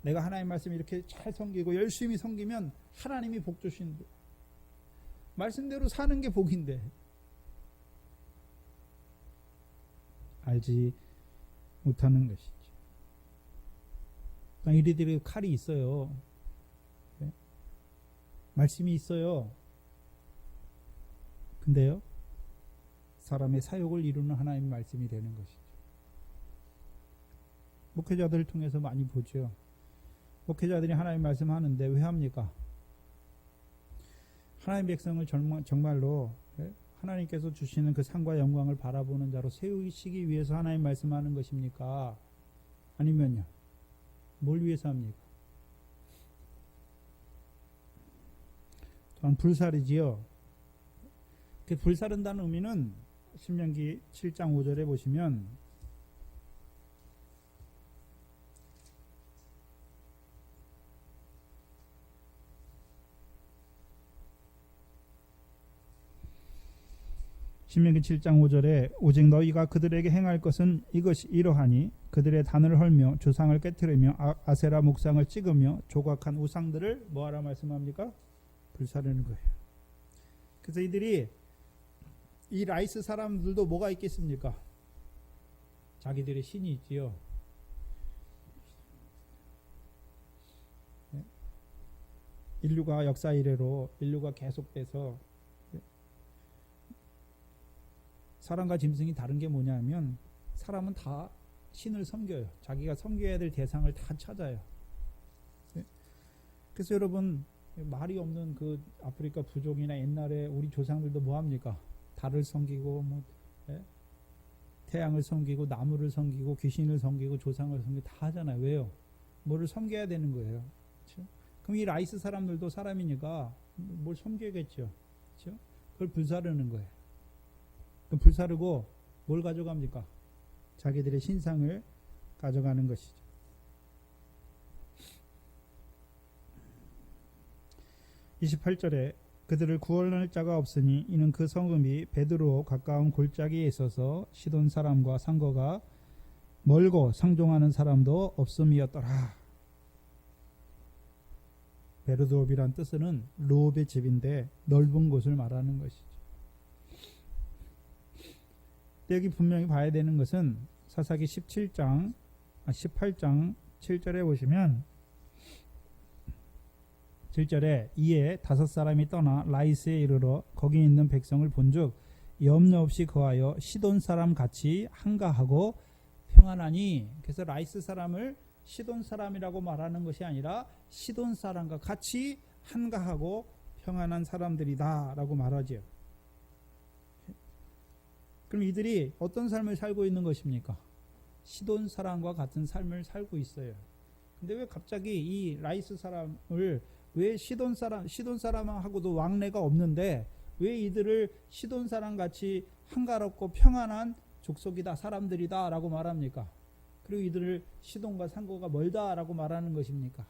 Speaker 1: 내가 하나님 말씀 이렇게 잘 섬기고 열심히 섬기면 하나님이 복 주신대. 말씀대로 사는 게 복인데 알지 못하는 것이죠. 이리들이 칼이 있어요. 말씀이 있어요. 근데요, 사람의 사욕을 이루는 하나님의 말씀이 되는 것이죠. 목회자들을 통해서 많이 보죠. 목회자들이 하나님 말씀하는데 왜 합니까? 하나님 백성을 정말로 하나님께서 주시는 그 상과 영광을 바라보는 자로 세우시기 위해서 하나님 말씀하는 것입니까? 아니면요, 뭘 위해서 합니까? 또한 불살이지요. 그 불사른다는 의미는 신명기 7장 5절에 보시면 신명기 7장 5절에 오직 너희가 그들에게 행할 것은 이것이 이러하니 그들의 단을 헐며 주상을 깨뜨리며 아세라 목상을 찍으며 조각한 우상들을 뭐하라 말씀합니까? 불사르는 거예요. 그래서 이 라이스 사람들도 뭐가 있겠습니까? 자기들의 신이 있지요. 인류가 역사 이래로 인류가 계속돼서 사람과 짐승이 다른 게 뭐냐면 사람은 다 신을 섬겨요. 자기가 섬겨야 될 대상을 다 찾아요. 그래서 여러분, 말이 없는 그 아프리카 부족이나 옛날에 우리 조상들도 뭐 합니까? 달을 섬기고 태양을 섬기고 나무를 섬기고 귀신을 섬기고 조상을 섬기고 다 하잖아요. 왜요? 뭐를 섬겨야 되는 거예요. 그렇죠? 그럼 이 라이스 사람들도 사람이니까 뭘 섬겨야겠죠. 그렇죠? 그걸 불사르는 거예요. 그럼 불사르고 뭘 가져갑니까? 자기들의 신상을 가져가는 것이죠. (28절에) 그들을 구원할 자가 없으니 이는 그 성읍이 베드로 가까운 골짜기에 있어서 시돈 사람과 상거가 멀고 상종하는 사람도 없음이었더라. 베르도업이란 뜻은 로업의 집인데 넓은 곳을 말하는 것이죠. 여기 분명히 봐야 되는 것은 사사기 18장 7절에 보시면 7절에 이에 5사람이 떠나 라이스에 이르러 거기 있는 백성을 본즉 염려 없이 거하여 시돈 사람 같이 한가하고 평안하니. 그래서 라이스 사람을 시돈 사람이라고 말하는 것이 아니라 시돈 사람과 같이 한가하고 평안한 사람들이다 라고 말하죠. 그럼 이들이 어떤 삶을 살고 있는 것입니까? 시돈 사람과 같은 삶을 살고 있어요. 근데 왜 갑자기 이 라이스 사람을 왜 시돈 사람하고도 왕래가 없는데 왜 이들을 시돈 사람 같이 한가롭고 평안한 족속이다, 사람들이다 라고 말합니까? 그리고 이들을 시돈과 상고가 멀다 라고 말하는 것입니까?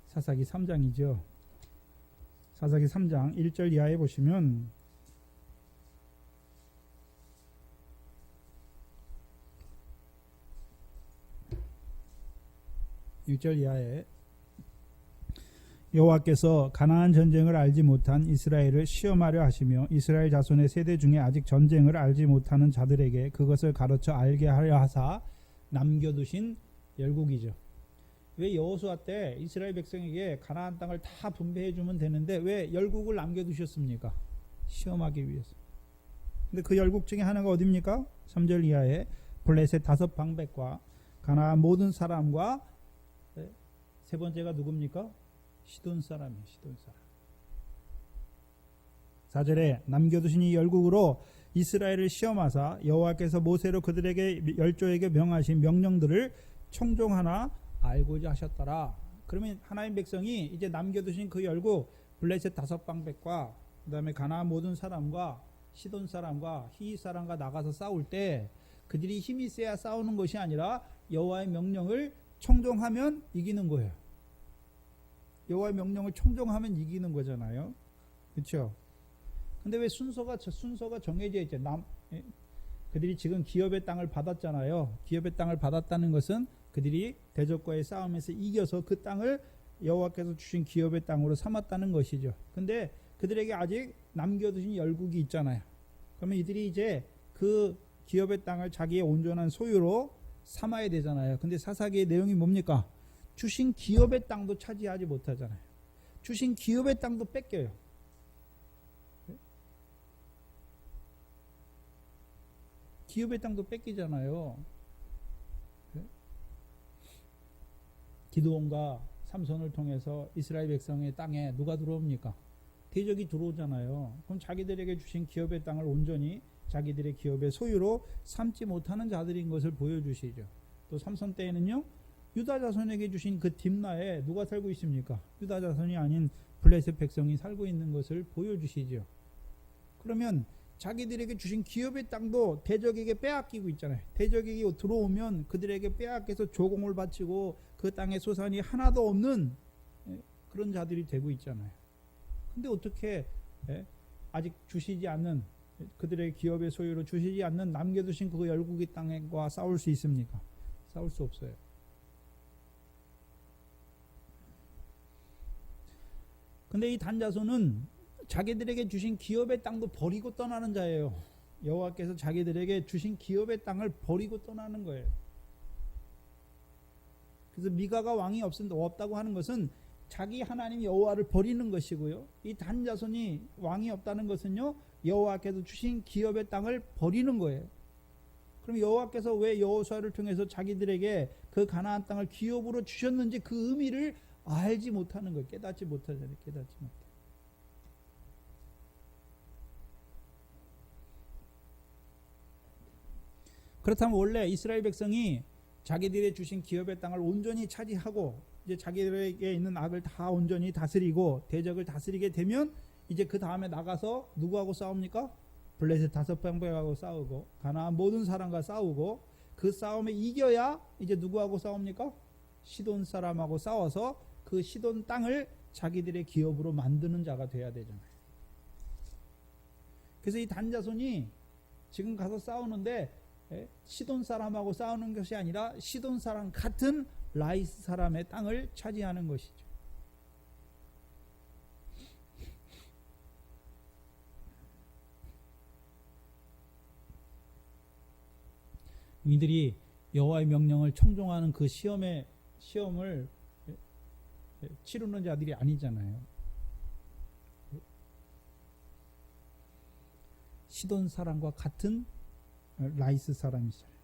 Speaker 1: 사사기 3장이죠. 사사기 3장 1절 이하에 보시면 1절 이하에 여호와께서 가나안 전쟁을 알지 못한 이스라엘을 시험하려 하시며 이스라엘 자손의 세대 중에 아직 전쟁을 알지 못하는 자들에게 그것을 가르쳐 알게 하려 하사 남겨두신 열국이죠. 왜 여호수아 때 이스라엘 백성에게 가나안 땅을 다 분배해 주면 되는데 왜 열국을 남겨두셨습니까? 시험하기 위해서. 근데 그 열국 중에 하나가 어디입니까? 3절 이하에 블레셋 5 방백과 가나안 모든 사람과 세 번째가 누굽니까? 시돈 사람이에요. 시돈 사람. 4절에 남겨두신 이 열국으로 이스라엘을 시험하사 여호와께서 모세로 그들에게 열조에게 명하신 명령들을 청종하나 알고자 하셨더라. 그러면 하나님 백성이 이제 남겨두신 그 열국 블레셋 5 방백과 그 다음에 가나안 모든 사람과 시돈 사람과 히윗 사람과 나가서 싸울 때 그들이 힘이 세야 싸우는 것이 아니라 여호와의 명령을 청종하면 이기는 거예요. 여호와의 명령을 청종하면 이기는 거잖아요. 그렇죠? 근데 왜 순서가 정해져 있죠? 그들이 지금 기업의 땅을 받았잖아요. 기업의 땅을 받았다는 것은 그들이 대적과의 싸움에서 이겨서 그 땅을 여호와께서 주신 기업의 땅으로 삼았다는 것이죠. 근데 그들에게 아직 남겨두신 열국이 있잖아요. 그러면 이들이 이제 그 기업의 땅을 자기의 온전한 소유로 삼아야 되잖아요. 근데 사사기의 내용이 뭡니까? 주신 기업의 땅도 차지하지 못하잖아요. 주신 기업의 땅도 뺏겨요. 기업의 땅도 뺏기잖아요. 기드온과 삼손을 통해서 이스라엘 백성의 땅에 누가 들어옵니까? 대적이 들어오잖아요. 그럼 자기들에게 주신 기업의 땅을 온전히 자기들의 기업의 소유로 삼지 못하는 자들인 것을 보여주시죠. 또 삼손 때에는요, 유다 자손에게 주신 그 딥나에 누가 살고 있습니까? 유다 자손이 아닌 블레셋 백성이 살고 있는 것을 보여주시죠. 그러면 자기들에게 주신 기업의 땅도 대적에게 빼앗기고 있잖아요. 대적이 들어오면 그들에게 빼앗겨서 조공을 바치고 그 땅에 소산이 하나도 없는 그런 자들이 되고 있잖아요. 근데 어떻게 아직 주시지 않는 그들의 기업의 소유로 주시지 않는 남겨두신 그 열국의 땅과 싸울 수 있습니까? 싸울 수 없어요. 근데 이 단자손은 자기들에게 주신 기업의 땅도 버리고 떠나는 자예요. 여호와께서 자기들에게 주신 기업의 땅을 버리고 떠나는 거예요. 그래서 미가가 왕이 없다고 하는 것은 자기 하나님 여호와를 버리는 것이고요. 이 단자손이 왕이 없다는 것은요, 여호와께서 주신 기업의 땅을 버리는 거예요. 그럼 여호와께서 왜 여호수아를 통해서 자기들에게 그 가나안 땅을 기업으로 주셨는지 그 의미를 알지 못하는 거예요. 깨닫지 못하잖아요. 깨닫지 못해. 그렇다면 원래 이스라엘 백성이 자기들의 주신 기업의 땅을 온전히 차지하고 이제 자기들에게 있는 악을 다 온전히 다스리고 대적을 다스리게 되면 이제 그 다음에 나가서 누구하고 싸웁니까? 블레셋 5 방백하고 싸우고 가나안 모든 사람과 싸우고 그 싸움에 이겨야 이제 누구하고 싸웁니까? 시돈 사람하고 싸워서 그 시돈 땅을 자기들의 기업으로 만드는 자가 돼야 되잖아요. 그래서 이 단자손이 지금 가서 싸우는데 시돈 사람하고 싸우는 것이 아니라 시돈 사람 같은 라이스 사람의 땅을 차지하는 것이죠. 이들이 여호와의 명령을 청종하는 그 시험을 치르는 자들이 아니잖아요. 시돈 사람과 같은 라이스 사람이잖아요.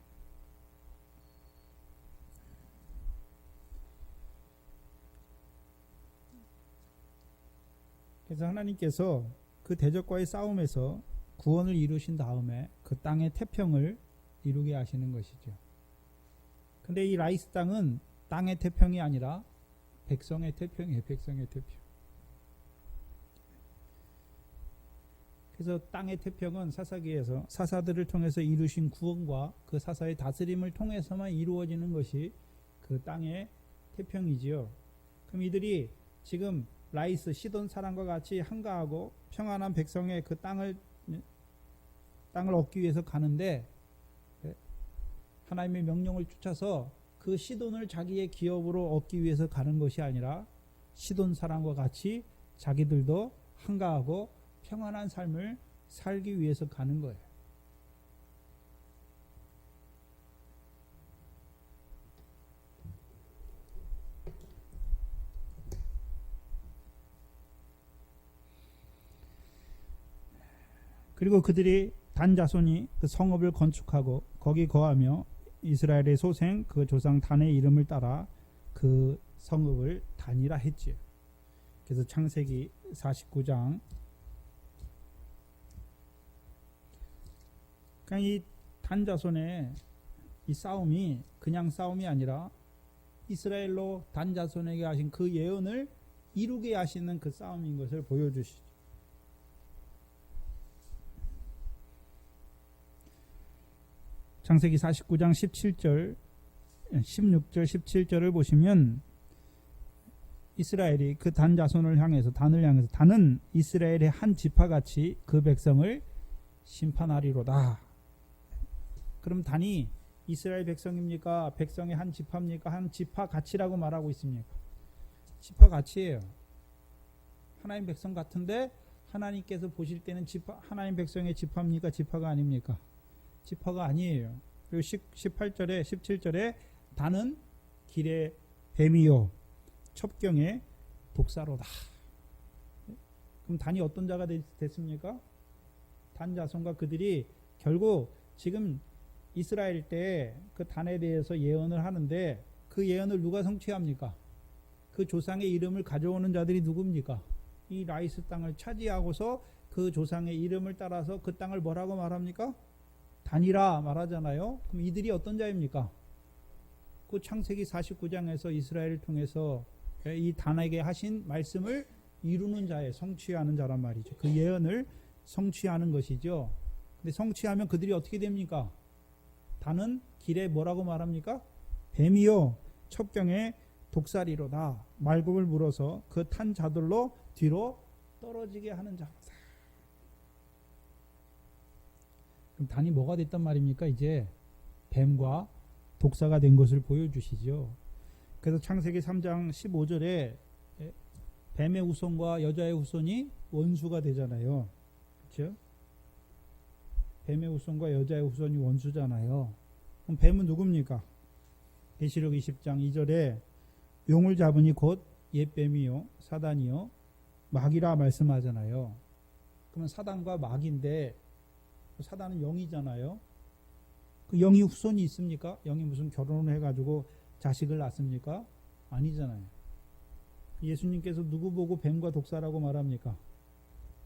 Speaker 1: 그래서 하나님께서 그 대적과의 싸움에서 구원을 이루신 다음에 그 땅의 태평을 이루게 하시는 것이죠. 근데 이 라이스 땅은 땅의 태평이 아니라 백성의 태평이에요. 백성의 태평. 그래서 땅의 태평은 사사기에서 사사들을 통해서 이루신 구원과 그 사사의 다스림을 통해서만 이루어지는 것이 그 땅의 태평이지요. 그럼 이들이 지금 라이스 시돈 사람과 같이 한가하고 평안한 백성의 그 땅을 얻기 위해서 가는데 하나님의 명령을 쫓아서 그 시돈을 자기의 기업으로 얻기 위해서 가는 것이 아니라 시돈 사람과 같이 자기들도 한가하고 평안한 삶을 살기 위해서 가는 거예요. 그리고 그들이 단 자손이 그 성읍을 건축하고 거기 거하며 이스라엘의 소생 그 조상 단의 이름을 따라 그 성읍을 단이라 했지요. 그래서 창세기 49장 그러니까 이 단 자손의 이 싸움이 그냥 싸움이 아니라 이스라엘로 단 자손에게 하신 그 예언을 이루게 하시는 그 싸움인 것을 보여주시죠. 창세기 49장 17절, 16절, 17절을 보시면 이스라엘이 그 단 자손을 향해서 단은 이스라엘의 한 지파같이 그 백성을 심판하리로다. 그럼 단이 이스라엘 백성입니까? 백성의 한 지파입니까? 한 지파 같이라고 말하고 있습니까? 지파 같이예요. 하나님 백성 같은데 하나님께서 보실 때는 하나님 백성의 지파입니까? 지파가 아닙니까? 지파가 아니에요. 그리고 18절에 17절에 단은 길의 뱀이요 첩경의 독사로다. 그럼 단이 어떤 자가 됐습니까? 단 자손과 그들이 결국 지금 이스라엘 때 그 단에 대해서 예언을 하는데 그 예언을 누가 성취합니까? 그 조상의 이름을 가져오는 자들이 누굽니까? 이 라이스 땅을 차지하고서 그 조상의 이름을 따라서 그 땅을 뭐라고 말합니까? 단이라 말하잖아요. 그럼 이들이 어떤 자입니까? 그 창세기 49장에서 이스라엘을 통해서 이 단에게 하신 말씀을 이루는 자에 성취하는 자란 말이죠. 그 예언을 성취하는 것이죠. 근데 성취하면 그들이 어떻게 됩니까? 단은 길에 뭐라고 말합니까? 뱀이요 첩경의 독사리로다. 말굽을 물어서 그 탄 자들로 뒤로 떨어지게 하는 자로다. 그럼 단이 뭐가 됐단 말입니까? 이제 뱀과 독사가 된 것을 보여주시죠. 그래서 창세기 3장 15절에 뱀의 후손과 여자의 후손이 원수가 되잖아요. 그렇죠? 뱀의 후손과 여자의 후손이 원수잖아요. 그럼 뱀은 누굽니까? 계시록 20장 2절에 용을 잡으니 곧 옛뱀이요 사단이요 마귀라 말씀하잖아요. 그러면 사단과 마귀인데 사단은 영이잖아요. 그 영이 후손이 있습니까? 영이 무슨 결혼을 해가지고 자식을 낳습니까? 아니잖아요. 예수님께서 누구 보고 뱀과 독사라고 말합니까?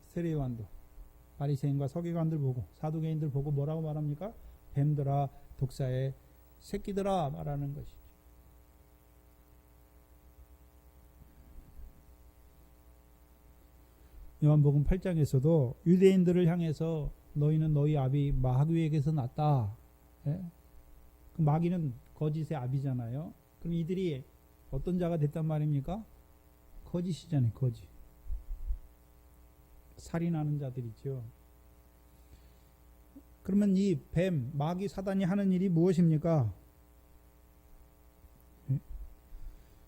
Speaker 1: 세례요한도 바리새인과 서기관들 보고 사두개인들 보고 뭐라고 말합니까? 뱀들아 독사의 새끼들아 말하는 것이죠. 요한복음 8장에서도 유대인들을 향해서 너희는 너희 아비 마귀에게서 났다. 예? 그 마귀는 거짓의 아비잖아요. 그럼 이들이 어떤 자가 됐단 말입니까? 거짓이잖아요. 거짓. 살인하는 자들이죠. 그러면 이 뱀, 마귀, 사단이 하는 일이 무엇입니까?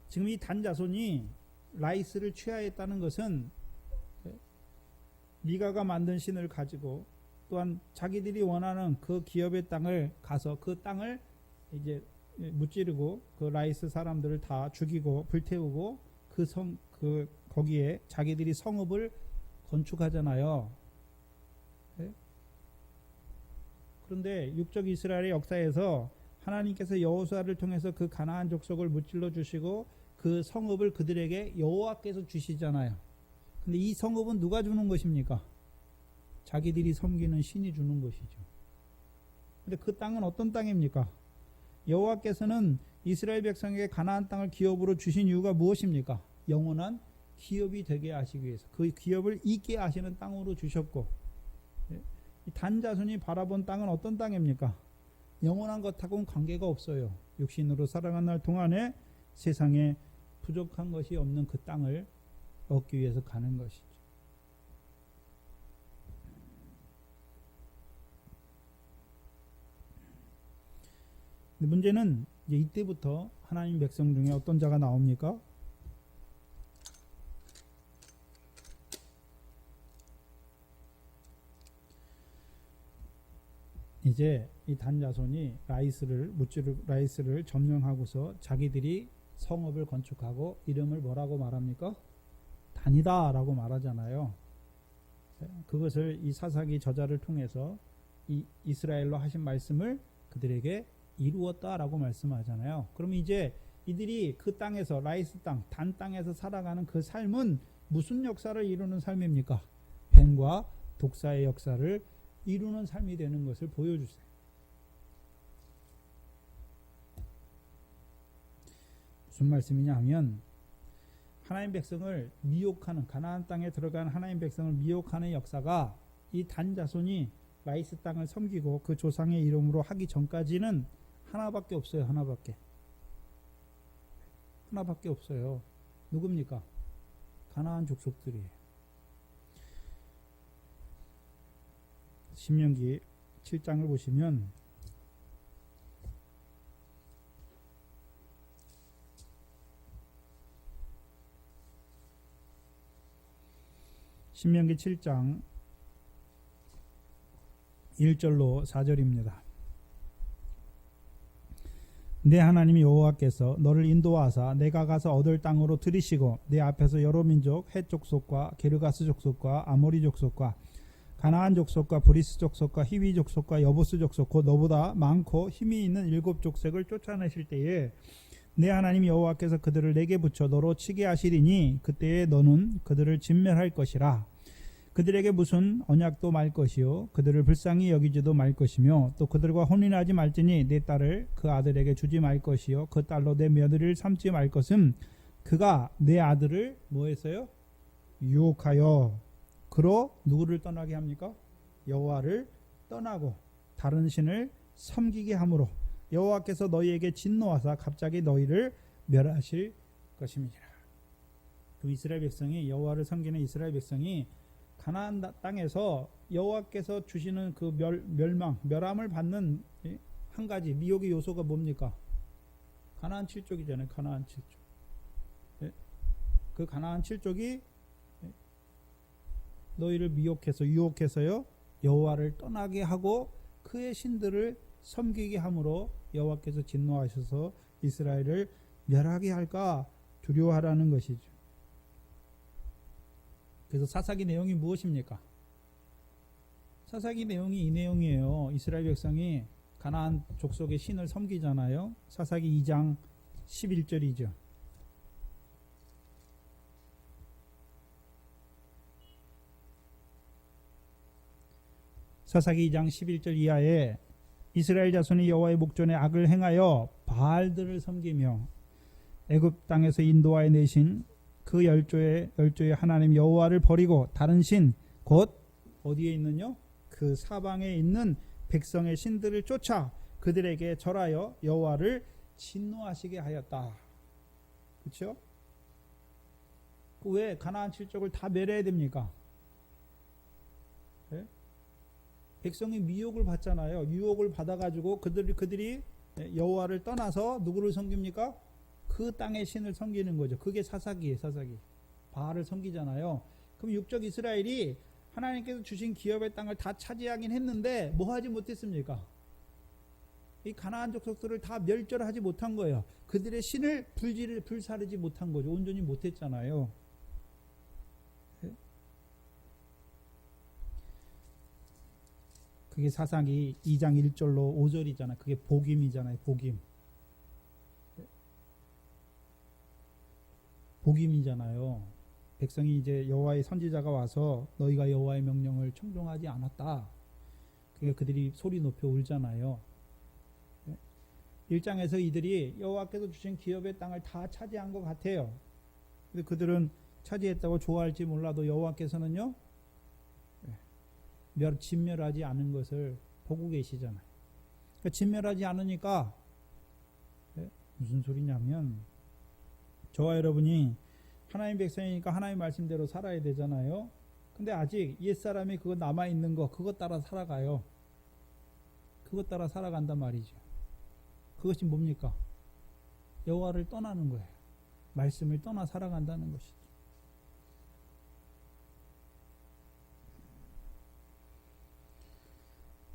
Speaker 1: 지금 이 단 자손이 라이스를 취하했다는 것은 미가가 만든 신을 가지고 또한 자기들이 원하는 그 기업의 땅을 가서 그 땅을 이제 무찌르고 그 라이스 사람들을 다 죽이고 불태우고 거기에 자기들이 성읍을 건축하잖아요. 네? 그런데 육적 이스라엘의 역사에서 하나님께서 여호수아를 통해서 그 가나안 족속을 무찔러 주시고 그 성읍을 그들에게 여호와께서 주시잖아요. 근데 이 성읍은 누가 주는 것입니까? 자기들이 섬기는 신이 주는 것이죠. 근데 그 땅은 어떤 땅입니까? 여호와께서는 이스라엘 백성에게 가나안 땅을 기업으로 주신 이유가 무엇입니까? 영원한 기업이 되게 하시기 위해서 그 기업을 있게 하시는 땅으로 주셨고, 단 자손이 바라본 땅은 어떤 땅입니까? 영원한 것하고는 관계가 없어요. 육신으로 살아간 날 동안에 세상에 부족한 것이 없는 그 땅을 얻기 위해서 가는 것이죠. 문제는 이제 이때부터 하나님 백성 중에 어떤 자가 나옵니까? 이제 이 단 자손이 라이스를 점령하고서 자기들이 성읍을 건축하고 이름을 뭐라고 말합니까? 단이다 라고 말하잖아요. 그것을 이 사사기 저자를 통해서 이 이스라엘로 하신 말씀을 그들에게 이루었다 라고 말씀하잖아요. 그럼 이제 이들이 그 땅에서, 라이스 땅, 단 땅에서 살아가는 그 삶은 무슨 역사를 이루는 삶입니까? 뱀과 독사의 역사를 이루는 삶이 되는 것을 보여주세요. 무슨 말씀이냐 하면, 하나님 백성을 미혹하는, 가나안 땅에 들어간 하나님 백성을 미혹하는 역사가 이 단 자손이 라이스 땅을 섬기고 그 조상의 이름으로 하기 전까지는 하나밖에 없어요. 하나밖에 없어요. 누굽니까? 가나안 족속들이에요. 신명기 7장을 보시면 신명기 7장 1절로 4절입니다. 내 하나님 여호와께서 너를 인도하사 내가 가서 얻을 땅으로 들이시고 내 앞에서 여러 민족 헷 족속과 게르가스 족속과 아모리 족속과 가나안 족속과 브리스 족속과 히위 족속과 여부스 족속 곧 너보다 많고 힘이 있는 7 족속을 쫓아내실 때에 내 하나님 여호와께서 그들을 내게 붙여 너로 치게 하시리니 그때에 너는 그들을 진멸할 것이라. 그들에게 무슨 언약도 말 것이요 그들을 불쌍히 여기지도 말 것이며 또 그들과 혼인하지 말지니 내 딸을 그 아들에게 주지 말 것이요 그 딸로 내 며느리를 삼지 말 것은 그가 내 아들을 뭐 했어요? 유혹하여 그로 누구를 떠나게 합니까? 여호와를 떠나고 다른 신을 섬기게 함으로 여호와께서 너희에게 진노하사 갑자기 너희를 멸하실 것임이니라. 그 이스라엘 백성이, 여호와를 섬기는 이스라엘 백성이 가나안 땅에서 여호와께서 주시는 그 멸함을 받는 한 가지 미혹의 요소가 뭡니까? 가나안 7족이잖아요. 가나안 7족. 그 가나안 7족이 너희를 미혹해서, 유혹해서요 여호와를 떠나게 하고 그의 신들을 섬기게 함으로 여호와께서 진노하셔서 이스라엘을 멸하게 할까 두려워하라는 것이죠. 그래서 사사기 내용이 무엇입니까? 사사기 내용이 이 내용이에요. 이스라엘 백성이 가나안 족속의 신을 섬기잖아요. 사사기 2장 11절이죠. 사사기 2장 11절 이하에 이스라엘 자손이 여호와의 목전에 악을 행하여 바알들을 섬기며 애굽 땅에서 인도하여 내신 그 열조의 하나님 여호와를 버리고 다른 신 곧 어디에 있느냐? 그 사방에 있는 백성의 신들을 쫓아 그들에게 절하여 여호와를 진노하시게 하였다. 그렇죠? 왜 가나안 7족을 다 멸해야 됩니까? 네? 백성이 미혹을 받잖아요. 유혹을 받아가지고 그들이 여호와를 떠나서 누구를 섬깁니까? 그 땅의 신을 섬기는 거죠. 그게 사사기예요. 사사기. 바알을 섬기잖아요. 그럼 육적 이스라엘이 하나님께서 주신 기업의 땅을 다 차지하긴 했는데 뭐 하지 못했습니까? 이 가나안 족속들을 다 멸절하지 못한 거예요. 그들의 신을 불사르지 못한 거죠. 온전히 못했잖아요. 그게 사사기 2장 1절로 5절이잖아요. 그게 복임이잖아요. 복임이잖아요. 백성이 이제 여호와의 선지자가 와서 너희가 여호와의 명령을 청종하지 않았다. 그러니까 그들이 소리 높여 울잖아요. 1장에서 이들이 여호와께서 주신 기업의 땅을 다 차지한 것 같아요. 근데 그들은 차지했다고 좋아할지 몰라도 여호와께서는요, 진멸하지 않은 것을 보고 계시잖아요. 그러니까 진멸하지 않으니까 무슨 소리냐면, 저와 여러분이 하나님 백성이니까 하나님 말씀대로 살아야 되잖아요. 근데 아직 옛사람이 그거 남아있는 거, 그것 따라 살아가요. 그것 따라 살아간단 말이죠. 그것이 뭡니까? 여호와를 떠나는 거예요. 말씀을 떠나 살아간다는 것이죠.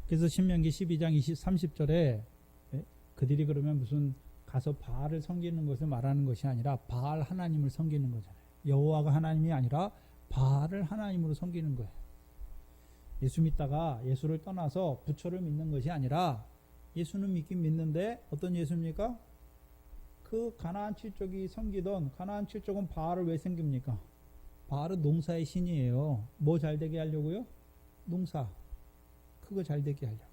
Speaker 1: 그래서 신명기 12장 30절에 그들이 그러면 무슨 가서 바알을 섬기는 것을 말하는 것이 아니라 바알 하나님을 섬기는 거잖아요. 여호와가 하나님이 아니라 바알을 하나님으로 섬기는 거예요. 예수 믿다가 예수를 떠나서 부처를 믿는 것이 아니라, 예수는 믿긴 믿는데 어떤 예수입니까? 그 가나안 칠족이 섬기던, 가나안 칠족은 바알을 왜 섬깁니까? 바알은 농사의 신이에요. 뭐 잘되게 하려고요? 농사. 그거 잘되게 하려고.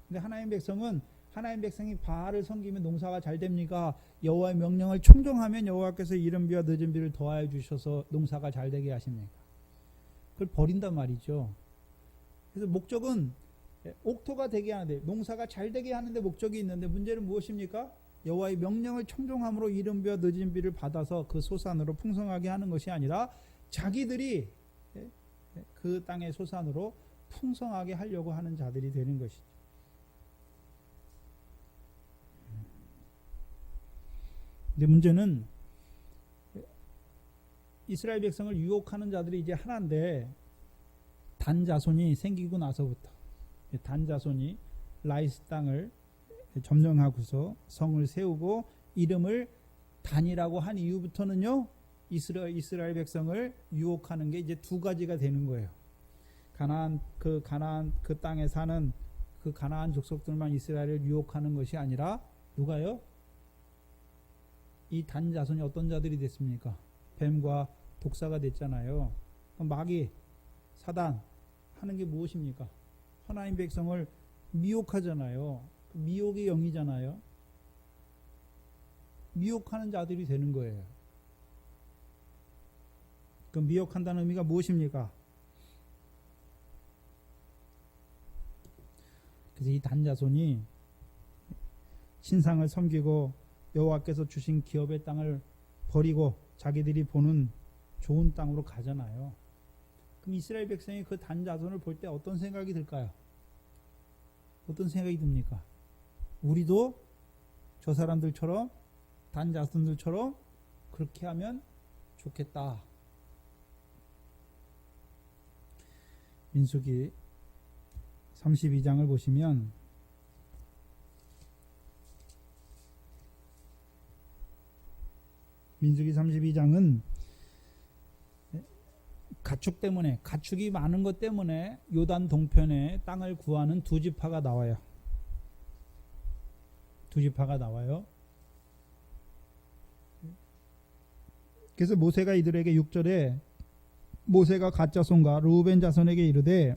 Speaker 1: 근데 하나님 백성은, 하나님 백성이 바알을 섬기면 농사가 잘 됩니까? 여호와의 명령을 청종하면 여호와께서 이른 비와 늦은 비를 더하여 주셔서 농사가 잘 되게 하십니까? 그걸 버린단 말이죠. 그래서 목적은 옥토가 되게 하는데, 농사가 잘 되게 하는데 목적이 있는데, 문제는 무엇입니까? 여호와의 명령을 청종함으로 이른 비와 늦은 비를 받아서 그 소산으로 풍성하게 하는 것이 아니라 자기들이 그 땅의 소산으로 풍성하게 하려고 하는 자들이 되는 것이죠. 근데 문제는 이스라엘 백성을 유혹하는 자들이 이제 하나인데, 단 자손이 생기고 나서부터, 단 자손이 라이스 땅을 점령하고서 성을 세우고 이름을 단이라고 한 이후부터는요, 이스라엘 백성을 유혹하는 게 이제 두 가지가 되는 거예요. 가나안 그 땅에 사는 그 가나안 족속들만 이스라엘을 유혹하는 것이 아니라, 누가요? 이 단 자손이 어떤 자들이 됐습니까? 뱀과 독사가 됐잖아요. 마귀, 사단 하는 게 무엇입니까? 하나님 백성을 미혹하잖아요. 미혹의 영이잖아요. 미혹하는 자들이 되는 거예요. 그 미혹한다는 의미가 무엇입니까? 그래서 이 단자손이 신상을 섬기고 여호와께서 주신 기업의 땅을 버리고 자기들이 보는 좋은 땅으로 가잖아요. 그럼 이스라엘 백성이 그 단자손을 볼 때 어떤 생각이 들까요? 어떤 생각이 듭니까? 우리도 저 사람들처럼, 단자손들처럼 그렇게 하면 좋겠다. 민수기 32장을 보시면 민수기 32장은 가축 때문에, 가축이 많은 것 때문에 요단 동편에 땅을 구하는 두 지파가 나와요. 두 지파가 나와요. 그래서 모세가 이들에게 6절에 모세가 갓 자손과 르우벤 자손에게 이르되,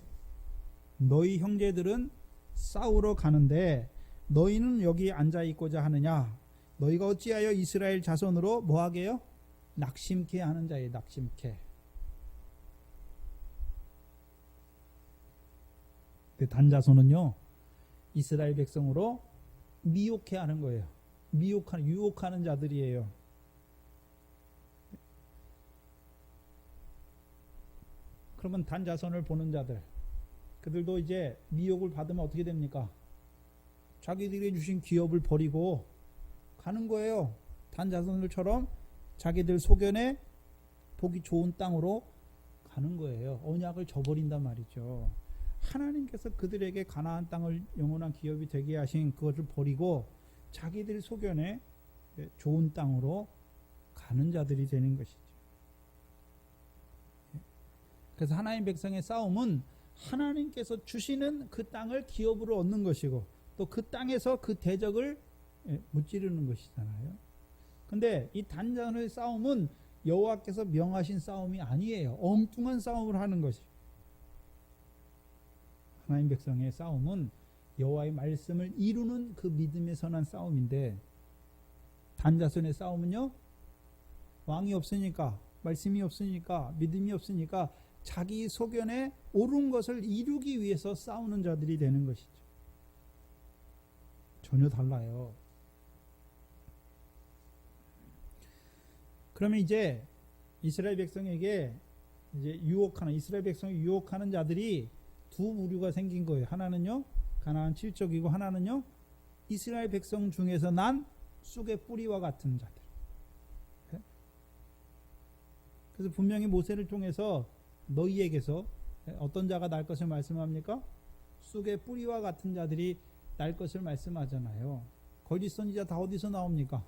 Speaker 1: 너희 형제들은 싸우러 가는데 너희는 여기 앉아 있고자 하느냐? 너희가 어찌하여 이스라엘 자손으로 뭐하게 해요? 낙심케 하는 자예요. 낙심케. 단자손은요, 이스라엘 백성으로 미혹해 하는 거예요. 유혹하는 자들이에요. 그러면 단자손을 보는 자들, 그들도 이제 미혹을 받으면 어떻게 됩니까? 자기들이 주신 기업을 버리고 가는 거예요. 단자손들처럼 자기들 소견에 보기 좋은 땅으로 가는 거예요. 언약을 저버린단 말이죠. 하나님께서 그들에게 가나안 땅을 영원한 기업이 되게 하신 그것을 버리고 자기들 소견에 좋은 땅으로 가는 자들이 되는 것이죠. 그래서 하나님 백성의 싸움은 하나님께서 주시는 그 땅을 기업으로 얻는 것이고, 또 그 땅에서 그 대적을 무찌르는 것이잖아요. 근데 이 단자손의 싸움은 여호와께서 명하신 싸움이 아니에요. 엉뚱한 싸움을 하는 것이. 하나님 백성의 싸움은 여호와의 말씀을 이루는 그 믿음의 선한 싸움인데, 단자손의 싸움은요, 왕이 없으니까, 말씀이 없으니까, 믿음이 없으니까 자기 소견에 옳은 것을 이루기 위해서 싸우는 자들이 되는 것이죠. 전혀 달라요. 그러면 이제 이스라엘 백성에게 이스라엘 백성을 유혹하는 자들이 두 부류가 생긴 거예요. 하나는요, 가나안 칠족이고, 하나는요, 이스라엘 백성 중에서 난 쑥의 뿌리와 같은 자들. 그래서 분명히 모세를 통해서 너희에게서 어떤 자가 날 것을 말씀합니까? 쑥의 뿌리와 같은 자들이 날 것을 말씀하잖아요. 거짓 선지자 다 어디서 나옵니까?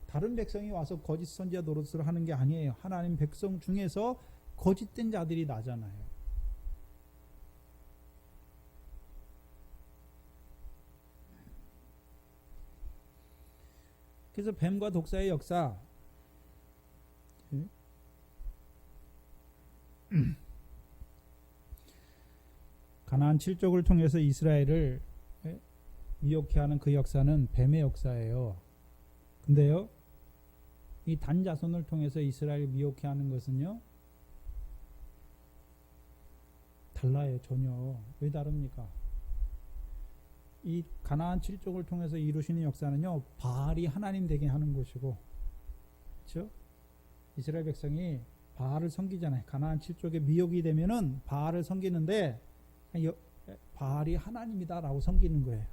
Speaker 1: 다른 백성이 와서 거짓 선지자 노릇을 하는 게 아니에요. 하나님 백성 중에서 거짓된 자들이 나잖아요. 그래서 뱀과 독사의 역사, 가나안 칠족을 통해서 이스라엘을 미혹해 하는 그 역사는 뱀의 역사예요. 근데요, 이 단자손을 통해서 이스라엘을 미혹해 하는 것은요, 달라요. 전혀. 왜 다릅니까? 이 가나안 칠족을 통해서 이루시는 역사는요, 바알이 하나님 되게 하는 것이고, 그렇죠? 이스라엘 백성이 바알을 섬기잖아요. 가나안 칠족에 미혹이 되면은 바알을 섬기는데, 바알이 하나님이다라고 섬기는 거예요.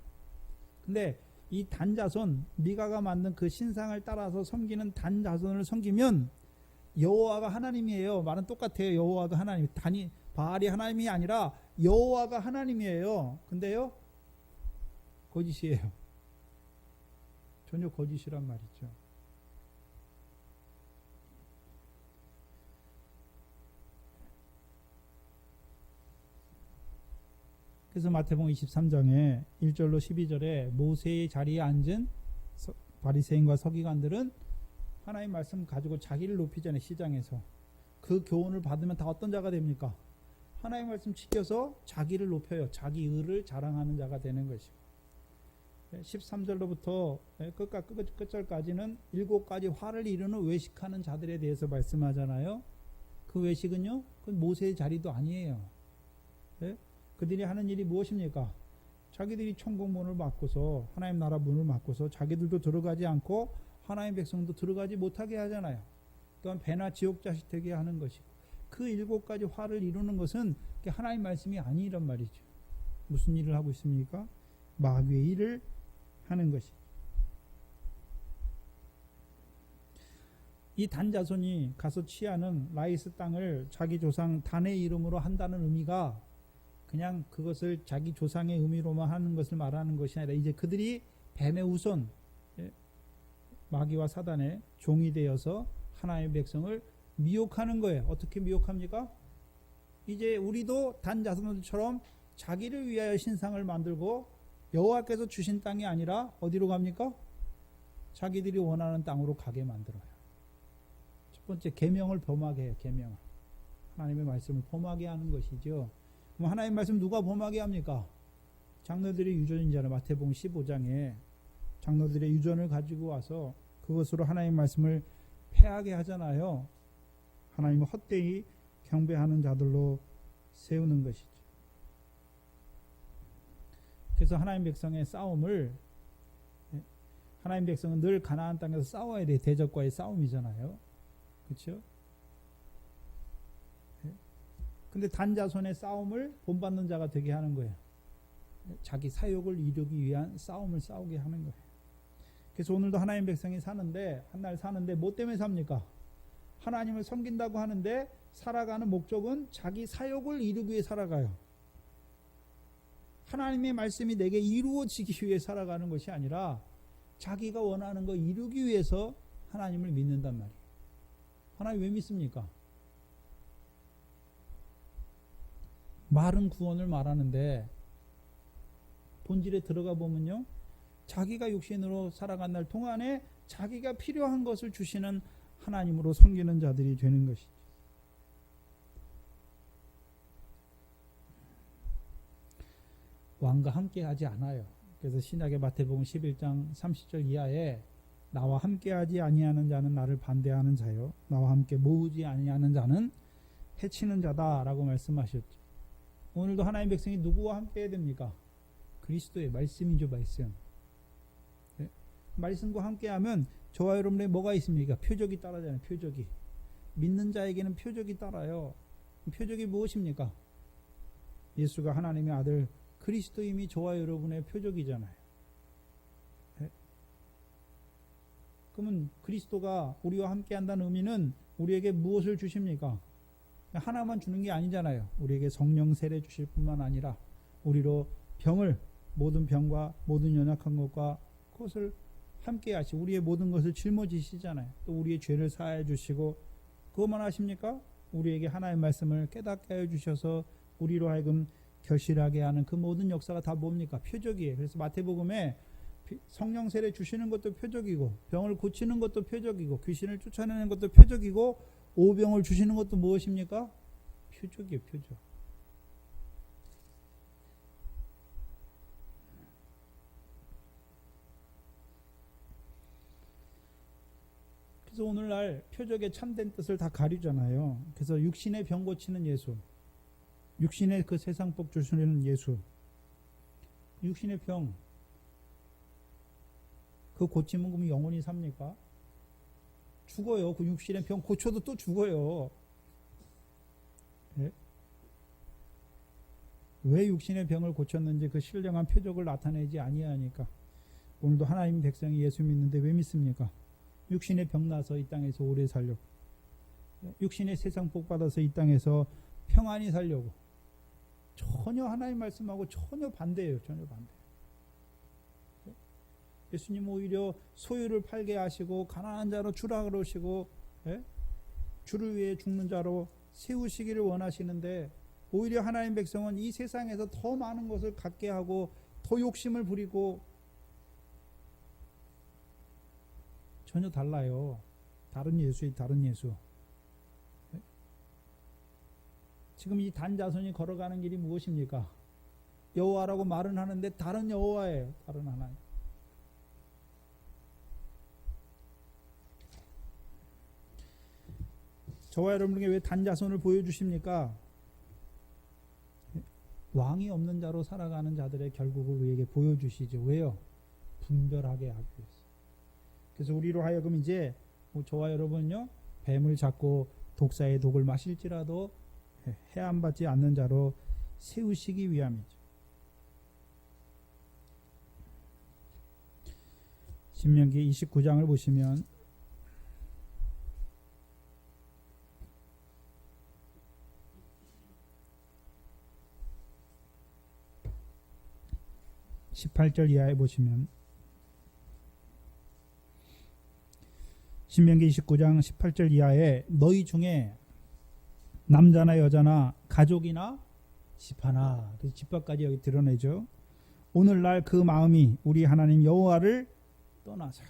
Speaker 1: 근데 이 단자손, 미가가 만든 그 신상을 따라서 섬기는 단자손을 섬기면 여호와가 하나님이에요. 말은 똑같아요. 여호와가 하나님, 바알이 하나님이 아니라 여호와가 하나님이에요. 근데요, 거짓이에요. 전혀 거짓이란 말이죠. 그래서 마태복음 23장에 1절로 12절에 모세의 자리에 앉은 바리새인과 서기관들은 하나님 말씀 가지고 자기를 높이잖아요. 시장에서. 그 교훈을 받으면 다 어떤 자가 됩니까? 하나님 말씀 지켜서 자기를 높여요. 자기 의를 자랑하는 자가 되는 것이고, 13절로부터 끝절까지는 7가지 화를 이루는 외식하는 자들에 대해서 말씀하잖아요. 그 외식은요, 그건 모세의 자리도 아니에요. 그들이 하는 일이 무엇입니까? 자기들이 천국문을 막고서, 하나님 나라 문을 막고서 자기들도 들어가지 않고 하나님 백성도 들어가지 못하게 하잖아요. 또한 배나 지옥 자식 되게 하는 것이고, 그 7가지 화를 이루는 것은 하나님 말씀이 아니란 말이죠. 무슨 일을 하고 있습니까? 마귀의 일을 하는 것이죠. 이 단자손이 가서 취하는 라이스 땅을 자기 조상 단의 이름으로 한다는 의미가 그냥 그것을 자기 조상의 의미로만 하는 것을 말하는 것이 아니라, 이제 그들이 뱀의 후손, 마귀와 사단의 종이 되어서 하나님의 백성을 미혹하는 거예요. 어떻게 미혹합니까? 이제 우리도 단자손들처럼 자기를 위하여 신상을 만들고 여호와께서 주신 땅이 아니라 어디로 갑니까? 자기들이 원하는 땅으로 가게 만들어요. 첫 번째, 계명을 범하게 해요. 계명. 하나님의 말씀을 범하게 하는 것이죠. 그럼 하나님 말씀 누가 범하게 합니까? 장로들의 유전이잖아요. 마태복음 15장에 장로들의 유전을 가지고 와서 그것으로 하나님 말씀을 폐하게 하잖아요. 하나님을 헛되이 경배하는 자들로 세우는 것이죠. 그래서 하나님 백성의 싸움을, 하나님 백성은 늘 가나안 땅에서 싸워야 돼. 대적과의 싸움이잖아요. 그렇죠? 근데 단자손의 싸움을 본받는 자가 되게 하는 거예요. 자기 사욕을 이루기 위한 싸움을 싸우게 하는 거예요. 그래서 오늘도 하나님 백성이 사는데, 한날 사는데 뭐 때문에 삽니까? 하나님을 섬긴다고 하는데 살아가는 목적은 자기 사욕을 이루기 위해 살아가요. 하나님의 말씀이 내게 이루어지기 위해 살아가는 것이 아니라 자기가 원하는 거 이루기 위해서 하나님을 믿는단 말이에요. 하나님 왜 믿습니까? 말은 구원을 말하는데 본질에 들어가 보면요, 자기가 육신으로 살아간 날 동안에 자기가 필요한 것을 주시는 하나님으로 섬기는 자들이 되는 것이죠. 왕과 함께 하지 않아요. 그래서 신약의 마태복음 11장 30절 이하에 나와 함께 하지 아니하는 자는 나를 반대하는 자요 나와 함께 모으지 아니하는 자는 해치는 자다라고 말씀하셨죠. 오늘도 하나님 백성이 누구와 함께 해야 됩니까? 그리스도의 말씀이죠. 말씀. 네? 말씀과 함께하면 저와 여러분의 뭐가 있습니까? 표적이 따라잖아요. 표적이. 믿는 자에게는 표적이 따라요. 표적이 무엇입니까? 예수가 하나님의 아들 그리스도임이 저와 여러분의 표적이잖아요. 네? 그러면 그리스도가 우리와 함께한다는 의미는 우리에게 무엇을 주십니까? 하나만 주는 게 아니잖아요. 우리에게 성령 세례 주실 뿐만 아니라 우리로 병을 모든 병과 모든 연약한 것과 그것을 함께 하시고 우리의 모든 것을 짊어지시잖아요. 또 우리의 죄를 사하여 주시고 그것만 하십니까? 우리에게 하나의 말씀을 깨닫게 하여 주셔서 우리로 하여금 결실하게 하는 그 모든 역사가 다 뭡니까? 표적이에요. 그래서 마태복음에 성령 세례 주시는 것도 표적이고 병을 고치는 것도 표적이고 귀신을 쫓아내는 것도 표적이고 오병을 주시는 것도 무엇입니까? 표적이에요. 표적. 그래서 오늘날 표적의 참된 뜻을 다 가리잖아요. 그래서 육신의 병 고치는 예수, 육신의 그 세상복 주시는 예수, 육신의 병 그 고치면 그럼 영원히 삽니까? 죽어요. 그 육신의 병 고쳐도 또 죽어요. 네? 왜 육신의 병을 고쳤는지 그 신령한 표적을 나타내지 아니하니까. 오늘도 하나님 백성이 예수 믿는데 왜 믿습니까? 육신의 병 나서 이 땅에서 오래 살려고, 육신의 세상 복 받아서 이 땅에서 평안히 살려고. 전혀 하나님 말씀하고 전혀 반대예요. 전혀 반대. 예수님 오히려 소유를 팔게 하시고 가난한 자로 주라 그러시고, 예? 주를 위해 죽는 자로 세우시기를 원하시는데 오히려 하나님 백성은 이 세상에서 더 많은 것을 갖게 하고 더 욕심을 부리고. 전혀 달라요. 다른 예수의 다른 예수. 예? 지금 이 단자손이 걸어가는 길이 무엇입니까? 여호와라고 말은 하는데 다른 여호와예요. 다른 하나님. 저와 여러분에게 왜 단자손을 보여주십니까? 왕이 없는 자로 살아가는 자들의 결국을 우리에게 보여주시죠. 왜요? 분별하게 하기 위해서. 그래서 우리로 하여금 이제 저와 여러분은요, 뱀을 잡고 독사의 독을 마실지라도 해함받지 않는 자로 세우시기 위함이죠. 신명기 29장을 보시면 (18절) 이하에 보시면 신명기 29장 18절 이하에 너희 중에 남자나 여자나 가족이나 집하나, 집합까지 여기 드러내죠. 오늘날 그 마음이 우리 하나님 여호와를 떠나서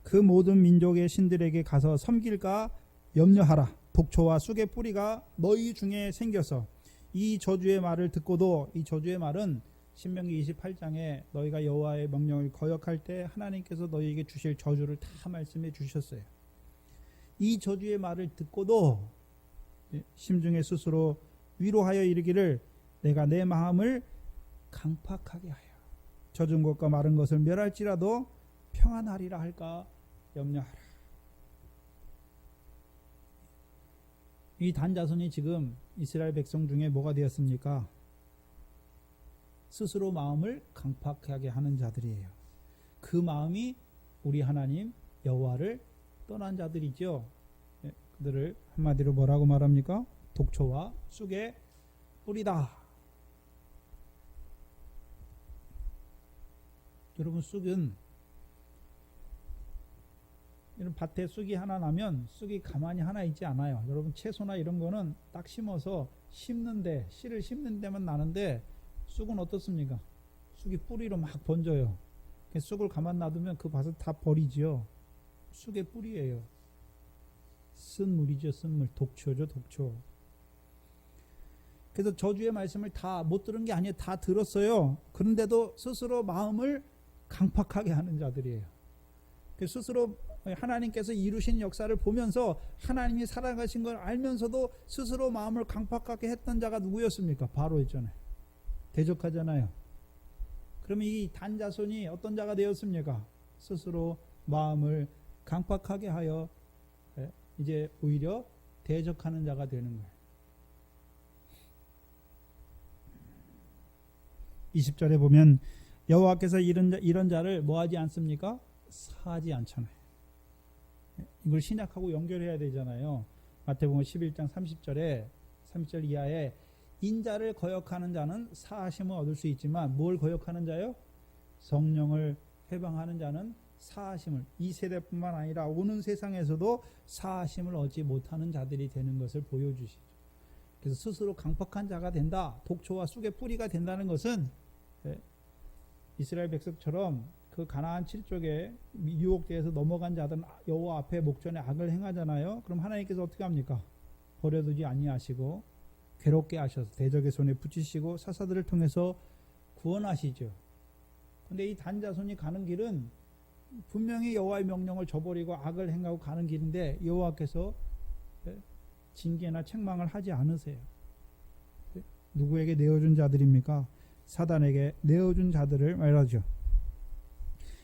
Speaker 1: 그 모든 민족의 신들에게 가서 섬길까 염려하라. 독초와 쑥의 뿌리가 너희 중에 생겨서 이 저주의 말을 듣고도, 이 저주의 말은 신명기 28장에 너희가 여호와의 명령을 거역할 때 하나님께서 너희에게 주실 저주를 다 말씀해 주셨어요. 이 저주의 말을 듣고도 심중에 스스로 위로하여 이르기를 내가 내 마음을 강팍하게 하여 젖은 것과 마른 것을 멸할지라도 평안하리라 할까 염려하라. 이 단자손이 지금 이스라엘 백성 중에 뭐가 되었습니까? 스스로 마음을 강팍하게 하는 자들이에요. 그 마음이 우리 하나님 여호와를 떠난 자들이죠. 그들을 한마디로 뭐라고 말합니까? 독초와 쑥의 뿌리다. 여러분, 쑥은, 이런 밭에 쑥이 하나 나면 쑥이 가만히 하나 있지 않아요. 여러분, 채소나 이런 거는 딱 심어서 심는데, 씨를 심는 데만 나는데 쑥은 어떻습니까? 쑥이 뿌리로 막 번져요. 쑥을 가만 놔두면 그 밭을 다 버리지요. 쑥의 뿌리예요. 쓴물이죠. 쓴물. 독초죠. 독초. 그래서 저주의 말씀을 다 못 들은 게 아니에요. 다 들었어요. 그런데도 스스로 마음을 강팍하게 하는 자들이에요. 스스로 하나님께서 이루신 역사를 보면서 하나님이 살아가신 걸 알면서도 스스로 마음을 강팍하게 했던 자가 누구였습니까? 바로 있잖아요. 대적하잖아요. 그러면 이 단자손이 어떤 자가 되었습니까? 스스로 마음을 강팍하게 하여 이제 오히려 대적하는 자가 되는 거예요. 20절에 보면 여호와께서 이런 자를 뭐하지 않습니까? 사하지 않잖아요. 이걸 신약하고 연결해야 되잖아요. 마태복음 11장 30절 이하에 인자를 거역하는 자는 사하심을 얻을 수 있지만 뭘 거역하는 자요? 성령을 회방하는 자는 사하심을, 이 세대뿐만 아니라 오는 세상에서도 사하심을 얻지 못하는 자들이 되는 것을 보여주시죠. 그래서 스스로 강팍한 자가 된다, 독초와 쑥의 뿌리가 된다는 것은 이스라엘 백성처럼 그 가나안 7족에 유혹되어서 넘어간 자들은 여호와 앞에 목전에 악을 행하잖아요. 그럼 하나님께서 어떻게 합니까? 버려두지 아니하시고 괴롭게 하셔서 대적의 손에 붙이시고 사사들을 통해서 구원하시죠. 근데 이 단자손이 가는 길은 분명히 여호와의 명령을 저버리고 악을 행하고 가는 길인데 여호와께서 징계나 책망을 하지 않으세요. 누구에게 내어준 자들입니까? 사단에게 내어준 자들을 말하죠.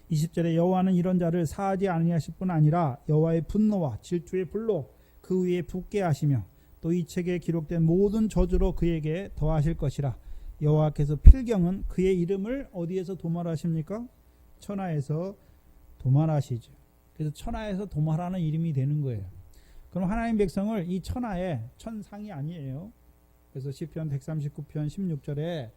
Speaker 1: 20절에 여호와는 이런 자를 사하지 아니하실 뿐 아니라 여호와의 분노와 질투의 불로 그 위에 붓게 하시며 또 이 책에 기록된 모든 저주로 그에게 더하실 것이라. 여호와께서 필경은 그의 이름을 어디에서 도말하십니까? 천하에서 도말하시죠. 그래서 천하에서 도말하는 이름이 되는 거예요. 그럼 하나님 백성을 이 천하에, 천상이 아니에요. 그래서 시편 139편 16절에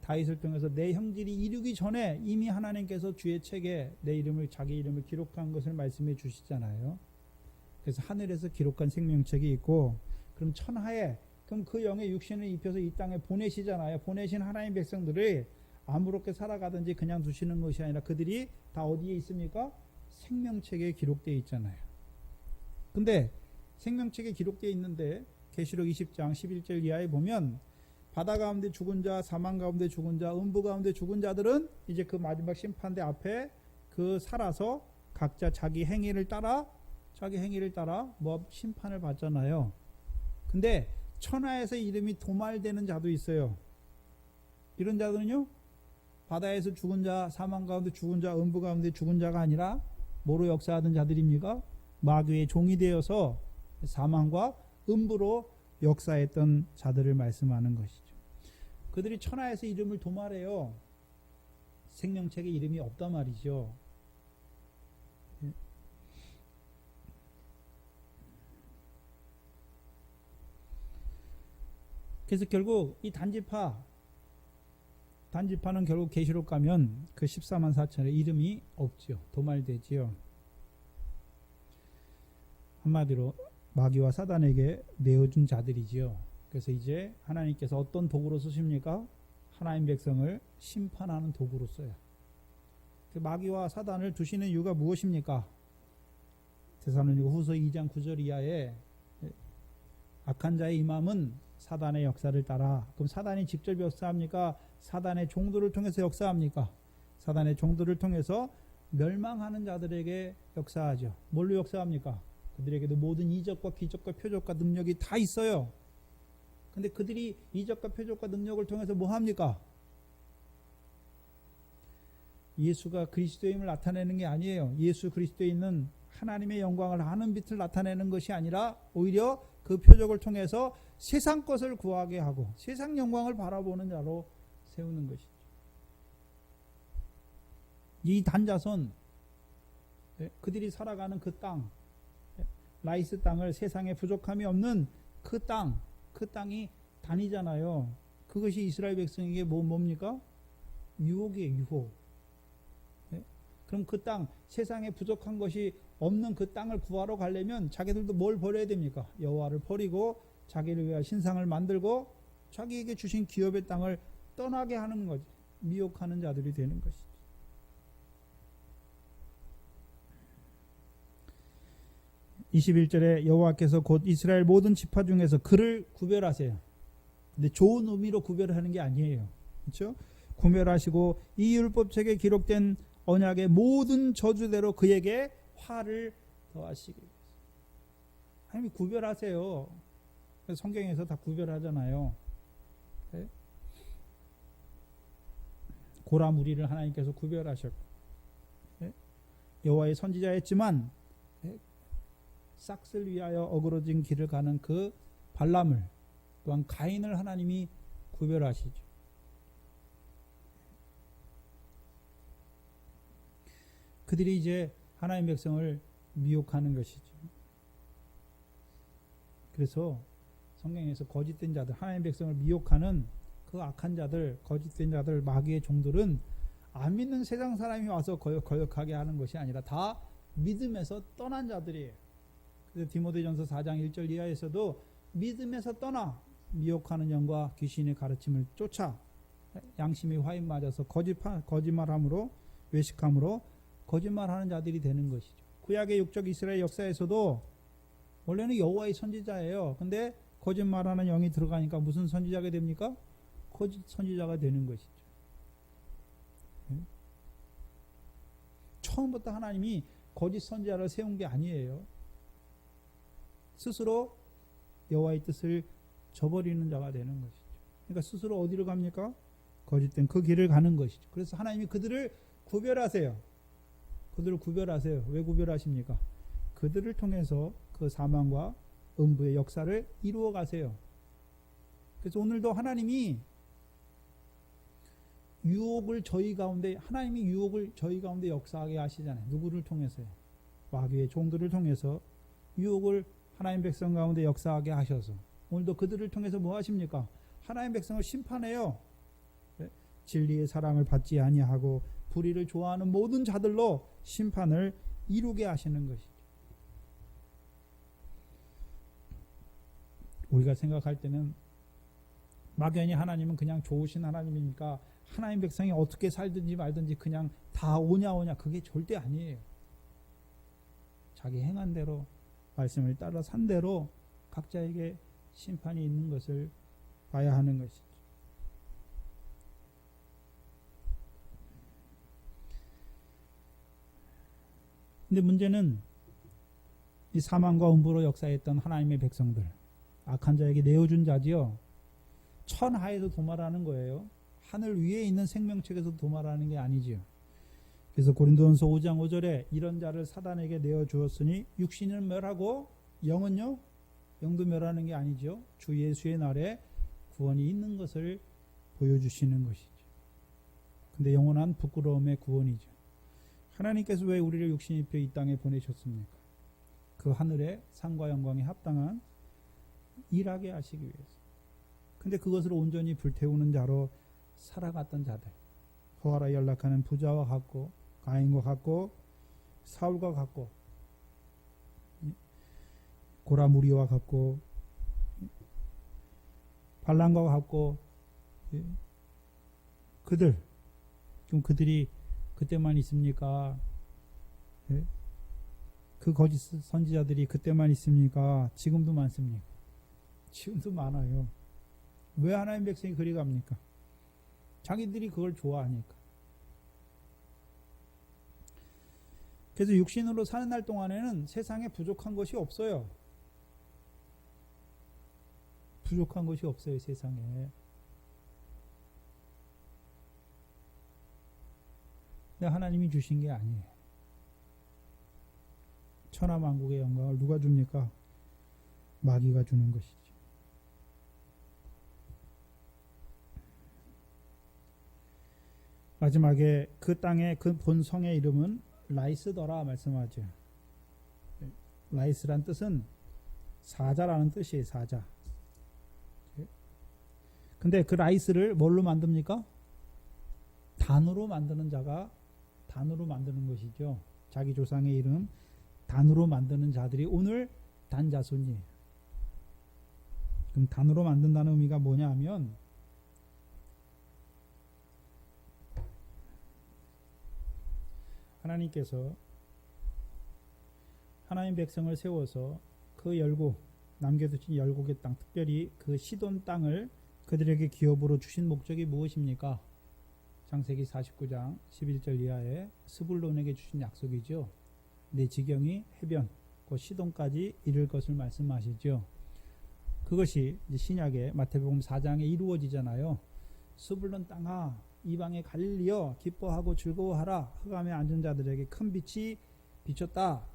Speaker 1: 다윗을 통해서 내 형질이 이르기 전에 이미 하나님께서 주의 책에 내 이름을, 자기 이름을 기록한 것을 말씀해 주시잖아요. 그래서 하늘에서 기록한 생명책이 있고, 그럼 천하에, 그럼 그 영의 육신을 입혀서 이 땅에 보내시잖아요. 보내신 하나님 백성들을 아무렇게 살아가든지 그냥 두시는 것이 아니라 그들이 다 어디에 있습니까? 생명책에 기록되어 있잖아요. 근데 생명책에 기록되어 있는데 계시록 20장 11절 이하에 보면 바다 가운데 죽은 자, 사망 가운데 죽은 자, 음부 가운데 죽은 자들은 이제 그 마지막 심판대 앞에 그 살아서 각자 자기 행위를 따라 뭐 심판을 받잖아요. 근데 천하에서 이름이 도말되는 자도 있어요. 이런 자들은요, 바다에서 죽은 자, 사망 가운데 죽은 자, 음부 가운데 죽은 자가 아니라 뭐로 역사하던 자들입니까? 마귀의 종이 되어서 사망과 음부로 역사했던 자들을 말씀하는 것이죠. 그들이 천하에서 이름을 도말해요. 생명책에 이름이 없단 말이죠. 그래서 결국 이 단지파는 결국 계시록 가면 그 14만 4천의 이름이 없죠. 도말되지요. 한마디로 마귀와 사단에게 내어준 자들이지요. 그래서 이제 하나님께서 어떤 도구로 쓰십니까? 하나님 백성을 심판하는 도구로 써요. 마귀와 사단을 두시는 이유가 무엇입니까? 데살로니가 후서 2장 9절 이하에 악한 자의 임함은 사단의 역사를 따라. 그럼 사단이 직접 역사합니까? 사단의 종들을 통해서 역사합니까? 사단의 종들을 통해서 멸망하는 자들에게 역사하죠. 뭘로 역사합니까? 그들에게도 모든 이적과 기적과 표적과 능력이 다 있어요. 근데 그들이 이적과 표적과 능력을 통해서 뭐 합니까? 예수가 그리스도임을 나타내는 게 아니에요. 예수 그리스도에 있는 하나님의 영광을 아는 빛을 나타내는 것이 아니라 오히려 그 표적을 통해서 세상 것을 구하게 하고 세상 영광을 바라보는 자로 세우는 것이죠. 이 단자손, 그들이 살아가는 그 땅, 라이스 땅을, 세상에 부족함이 없는 그 땅이 단이잖아요. 그것이 이스라엘 백성에게 뭡니까? 유혹이에요, 유혹. 그럼 그 땅, 세상에 부족한 것이 없는 그 땅을 구하러 가려면 자기들도 뭘 버려야 됩니까? 여호와를 버리고 자기를 위한 신상을 만들고 자기에게 주신 기업의 땅을 떠나게 하는 거지. 미혹하는 자들이 되는 것이죠. (21절에) 여호와께서 곧 이스라엘 모든 지파 중에서 그를 구별하세요. 근데 좋은 의미로 구별하는 게 아니에요. 그렇죠? 구별하시고 이 율법책에 기록된 언약의 모든 저주대로 그에게 화를 더하시기 위해서. 하나님이 구별하세요. 성경에서 다 구별하잖아요. 네? 고라 무리를 하나님께서 구별하셨고, 네? 여호와의 선지자였지만, 네? 싹을 위하여 어그러진 길을 가는 그 발람을, 또한 가인을 하나님이 구별하시죠. 그들이 이제 하나님 백성을 미혹하는 것이죠. 그래서 성경에서 거짓된 자들, 하나님 백성을 미혹하는 그 악한 자들, 거짓된 자들, 마귀의 종들은 안 믿는 세상 사람이 와서 거역하게 하는 것이 아니라 다 믿음에서 떠난 자들이에요. 그래서 디모데전서 4장 1절 이하에서도 믿음에서 떠나 미혹하는 영과 귀신의 가르침을 쫓아 양심이 화인 맞아서 거짓말함으로 외식함으로 거짓말하는 자들이 되는 것이죠. 구약의 육적 이스라엘 역사에서도 원래는 여호와의 선지자예요. 근데 거짓말하는 영이 들어가니까 무슨 선지자가 됩니까? 거짓 선지자가 되는 것이죠. 처음부터 하나님이 거짓 선지자를 세운 게 아니에요. 스스로 여호와의 뜻을 저버리는 자가 되는 것이죠. 그러니까 스스로 어디로 갑니까? 거짓된 그 길을 가는 것이죠. 그래서 하나님이 그들을 구별하세요. 그들을 구별하세요. 왜 구별하십니까? 그들을 통해서 그 사망과 음부의 역사를 이루어 가세요. 그래서 오늘도 하나님이 유혹을 저희 가운데, 하나님이 유혹을 저희 가운데 역사하게 하시잖아요. 누구를 통해서요? 마귀의 종들을 통해서 유혹을 하나님 백성 가운데 역사하게 하셔서 오늘도 그들을 통해서 뭐 하십니까? 하나님 백성을 심판해요. 진리의 사랑을 받지 아니하고 불의를 좋아하는 모든 자들로 심판을 이루게 하시는 것이죠. 우리가 생각할 때는 막연히 하나님은 그냥 좋으신 하나님이니까 하나님 백성이 어떻게 살든지 말든지 그냥 다 오냐 그게 절대 아니에요. 자기 행한 대로 말씀을 따라 산 대로 각자에게 심판이 있는 것을 봐야 하는 것이죠. 근데 문제는 이 사망과 음부로 역사했던 하나님의 백성들, 악한 자에게 내어준 자지요. 천하에서 도말하는 거예요. 하늘 위에 있는 생명책에서 도말하는 게 아니지요. 그래서 고린도전서 5장 5절에 이런 자를 사단에게 내어주었으니 육신은 멸하고 영은요? 영도 멸하는 게 아니죠. 주 예수의 날에 구원이 있는 것을 보여주시는 것이죠. 근데 영원한 부끄러움의 구원이죠. 하나님께서 왜 우리를 육신 입혀 이 땅에 보내셨습니까? 그 하늘의 상과 영광에 합당한 일하게 하시기 위해서. 근데 그것을 온전히 불태우는 자로 살아갔던 자들, 호화라 연락하는 부자와 같고 가인과 같고 사울과 같고 고라 무리와 같고 발람과 같고 그들 좀 그들이 그때만 있습니까? 그 거짓 선지자들이 그때만 있습니까? 지금도 많습니까? 지금도 많아요. 왜 하나님 백성이 그리 갑니까? 자기들이 그걸 좋아하니까. 그래서 육신으로 사는 날 동안에는 세상에 부족한 것이 없어요. 부족한 것이 없어요, 세상에. 근데 하나님이 주신 게 아니에요. 천하만국의 영광을 누가 줍니까? 마귀가 주는 것이죠. 마지막에 그 땅의 그 본성의 이름은 라이스더라 말씀하죠. 라이스란 뜻은 사자라는 뜻이에요. 사자. 근데 그 라이스를 뭘로 만듭니까? 단으로 만드는 자가 단으로 만드는 것이죠. 자기 조상의 이름 단으로 만드는 자들이 오늘 단자손이에요. 그럼 단으로 만든다는 의미가 뭐냐 하면 하나님께서 하나님 백성을 세워서 그 열국 남겨두신 열국의 땅, 특별히 그 시돈 땅을 그들에게 기업으로 주신 목적이 무엇입니까? 창세기 49장 11절 이하에 스불론에게 주신 약속이죠. 내 지경이 해변 곧 시돈까지 이를 것을 말씀하시죠. 그것이 이제 신약의 마태복음 4장에 이루어지잖아요. 스불론 땅아 이방의 갈릴리여 기뻐하고 즐거워하라. 흑암에 앉은 자들에게 큰 빛이 비쳤다.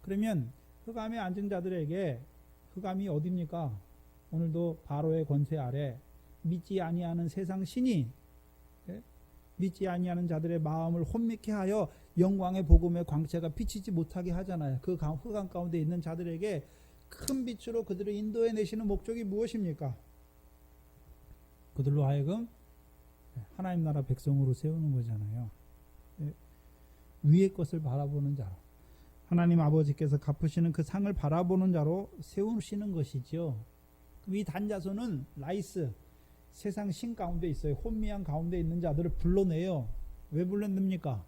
Speaker 1: 그러면 흑암에 앉은 자들에게 흑암이 어디입니까? 오늘도 바로의 권세 아래 믿지 아니하는 세상 신이 믿지 아니하는 자들의 마음을 혼미케 하여 영광의 복음의 광채가 비치지 못하게 하잖아요. 그 흑암 가운데 있는 자들에게 큰 빛으로 그들을 인도해 내시는 목적이 무엇입니까? 그들로 하여금 하나님 나라 백성으로 세우는 거잖아요. 위의 것을 바라보는 자로 하나님 아버지께서 갚으시는 그 상을 바라보는 자로 세우시는 것이죠. 이 단자손은 라이스 세상 신 가운데 있어요. 혼미한 가운데 있는 자들을 불러내요. 왜 불러냅니까?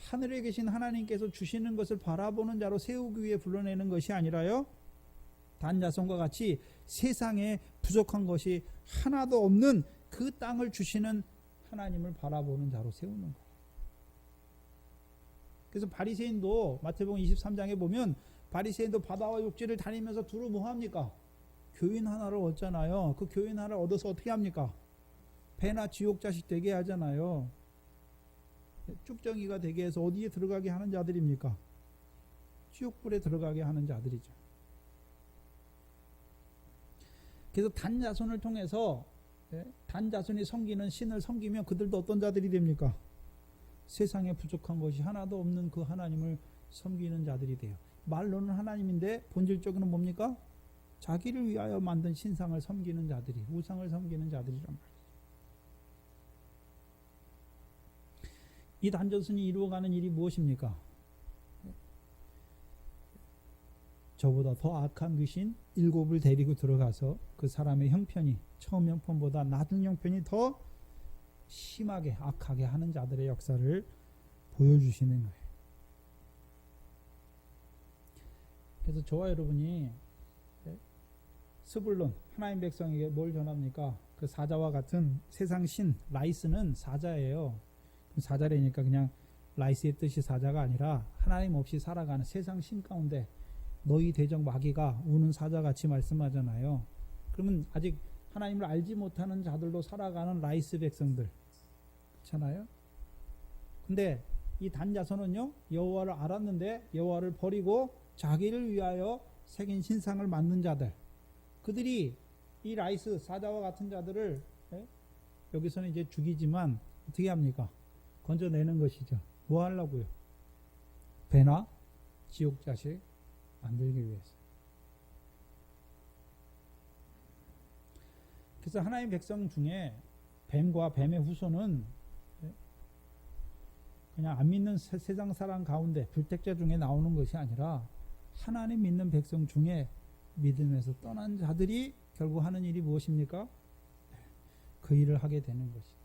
Speaker 1: 하늘에 계신 하나님께서 주시는 것을 바라보는 자로 세우기 위해 불러내는 것이 아니라요. 단자손과 같이 세상에 부족한 것이 하나도 없는 그 땅을 주시는 하나님을 바라보는 자로 세우는 거예요. 그래서 바리새인도 마태복음 23장에 보면 바리새인도 바다와 육지를 다니면서 두루 뭐 합니까? 교인 하나를 얻잖아요. 그 교인 하나를 얻어서 어떻게 합니까? 배나 지옥 자식 되게 하잖아요. 쭉정이가 되게 해서 어디에 들어가게 하는 자들입니까? 지옥불에 들어가게 하는 자들이죠. 그래서 단자손을 통해서 단자손이 섬기는 신을 섬기면 그들도 어떤 자들이 됩니까? 세상에 부족한 것이 하나도 없는 그 하나님을 섬기는 자들이 돼요. 말로는 하나님인데 본질적으로는 뭡니까? 자기를 위하여 만든 신상을 섬기는 자들이, 우상을 섬기는 자들이란 말이죠. 이 단자손이 이루어가는 일이 무엇입니까? 저보다 더 악한 귀신 7을 데리고 들어가서 그 사람의 형편이 처음 형편보다 낮은 형편이 더 심하게 악하게 하는 자들의 역사를 보여주시는 거예요. 그래서 저와 여러분이 스불론 하나님 백성에게 뭘 전합니까? 그 사자와 같은 세상 신 라이스는 사자예요. 사자라니까 그냥 라이스의 뜻이 사자가 아니라 하나님 없이 살아가는 세상 신 가운데 너희 대적 마귀가 우는 사자같이 말씀하잖아요. 그러면 아직 하나님을 알지 못하는 자들로 살아가는 라이스 백성들 그렇잖아요. 근데 이 단자손은요 여호와를 알았는데 여호와를 버리고 자기를 위하여 새긴 신상을 만든 자들, 그들이 이 라이스 사자와 같은 자들을 여기서는 이제 죽이지만 어떻게 합니까? 건져내는 것이죠. 뭐 하려고요? 배나 지옥 자식 만들기 위해서. 그래서 하나님 백성 중에 뱀과 뱀의 후손은 그냥 안 믿는 세상 사람 가운데 불택자 중에 나오는 것이 아니라 하나님 믿는 백성 중에 믿음에서 떠난 자들이 결국 하는 일이 무엇입니까? 그 일을 하게 되는 것이죠.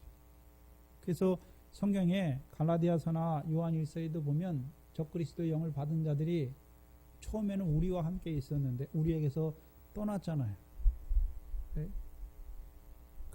Speaker 1: 그래서 성경에 갈라디아서나 요한일서에도 보면 적그리스도의 영을 받은 자들이 처음에는 우리와 함께 있었는데 우리에게서 떠났잖아요. 네?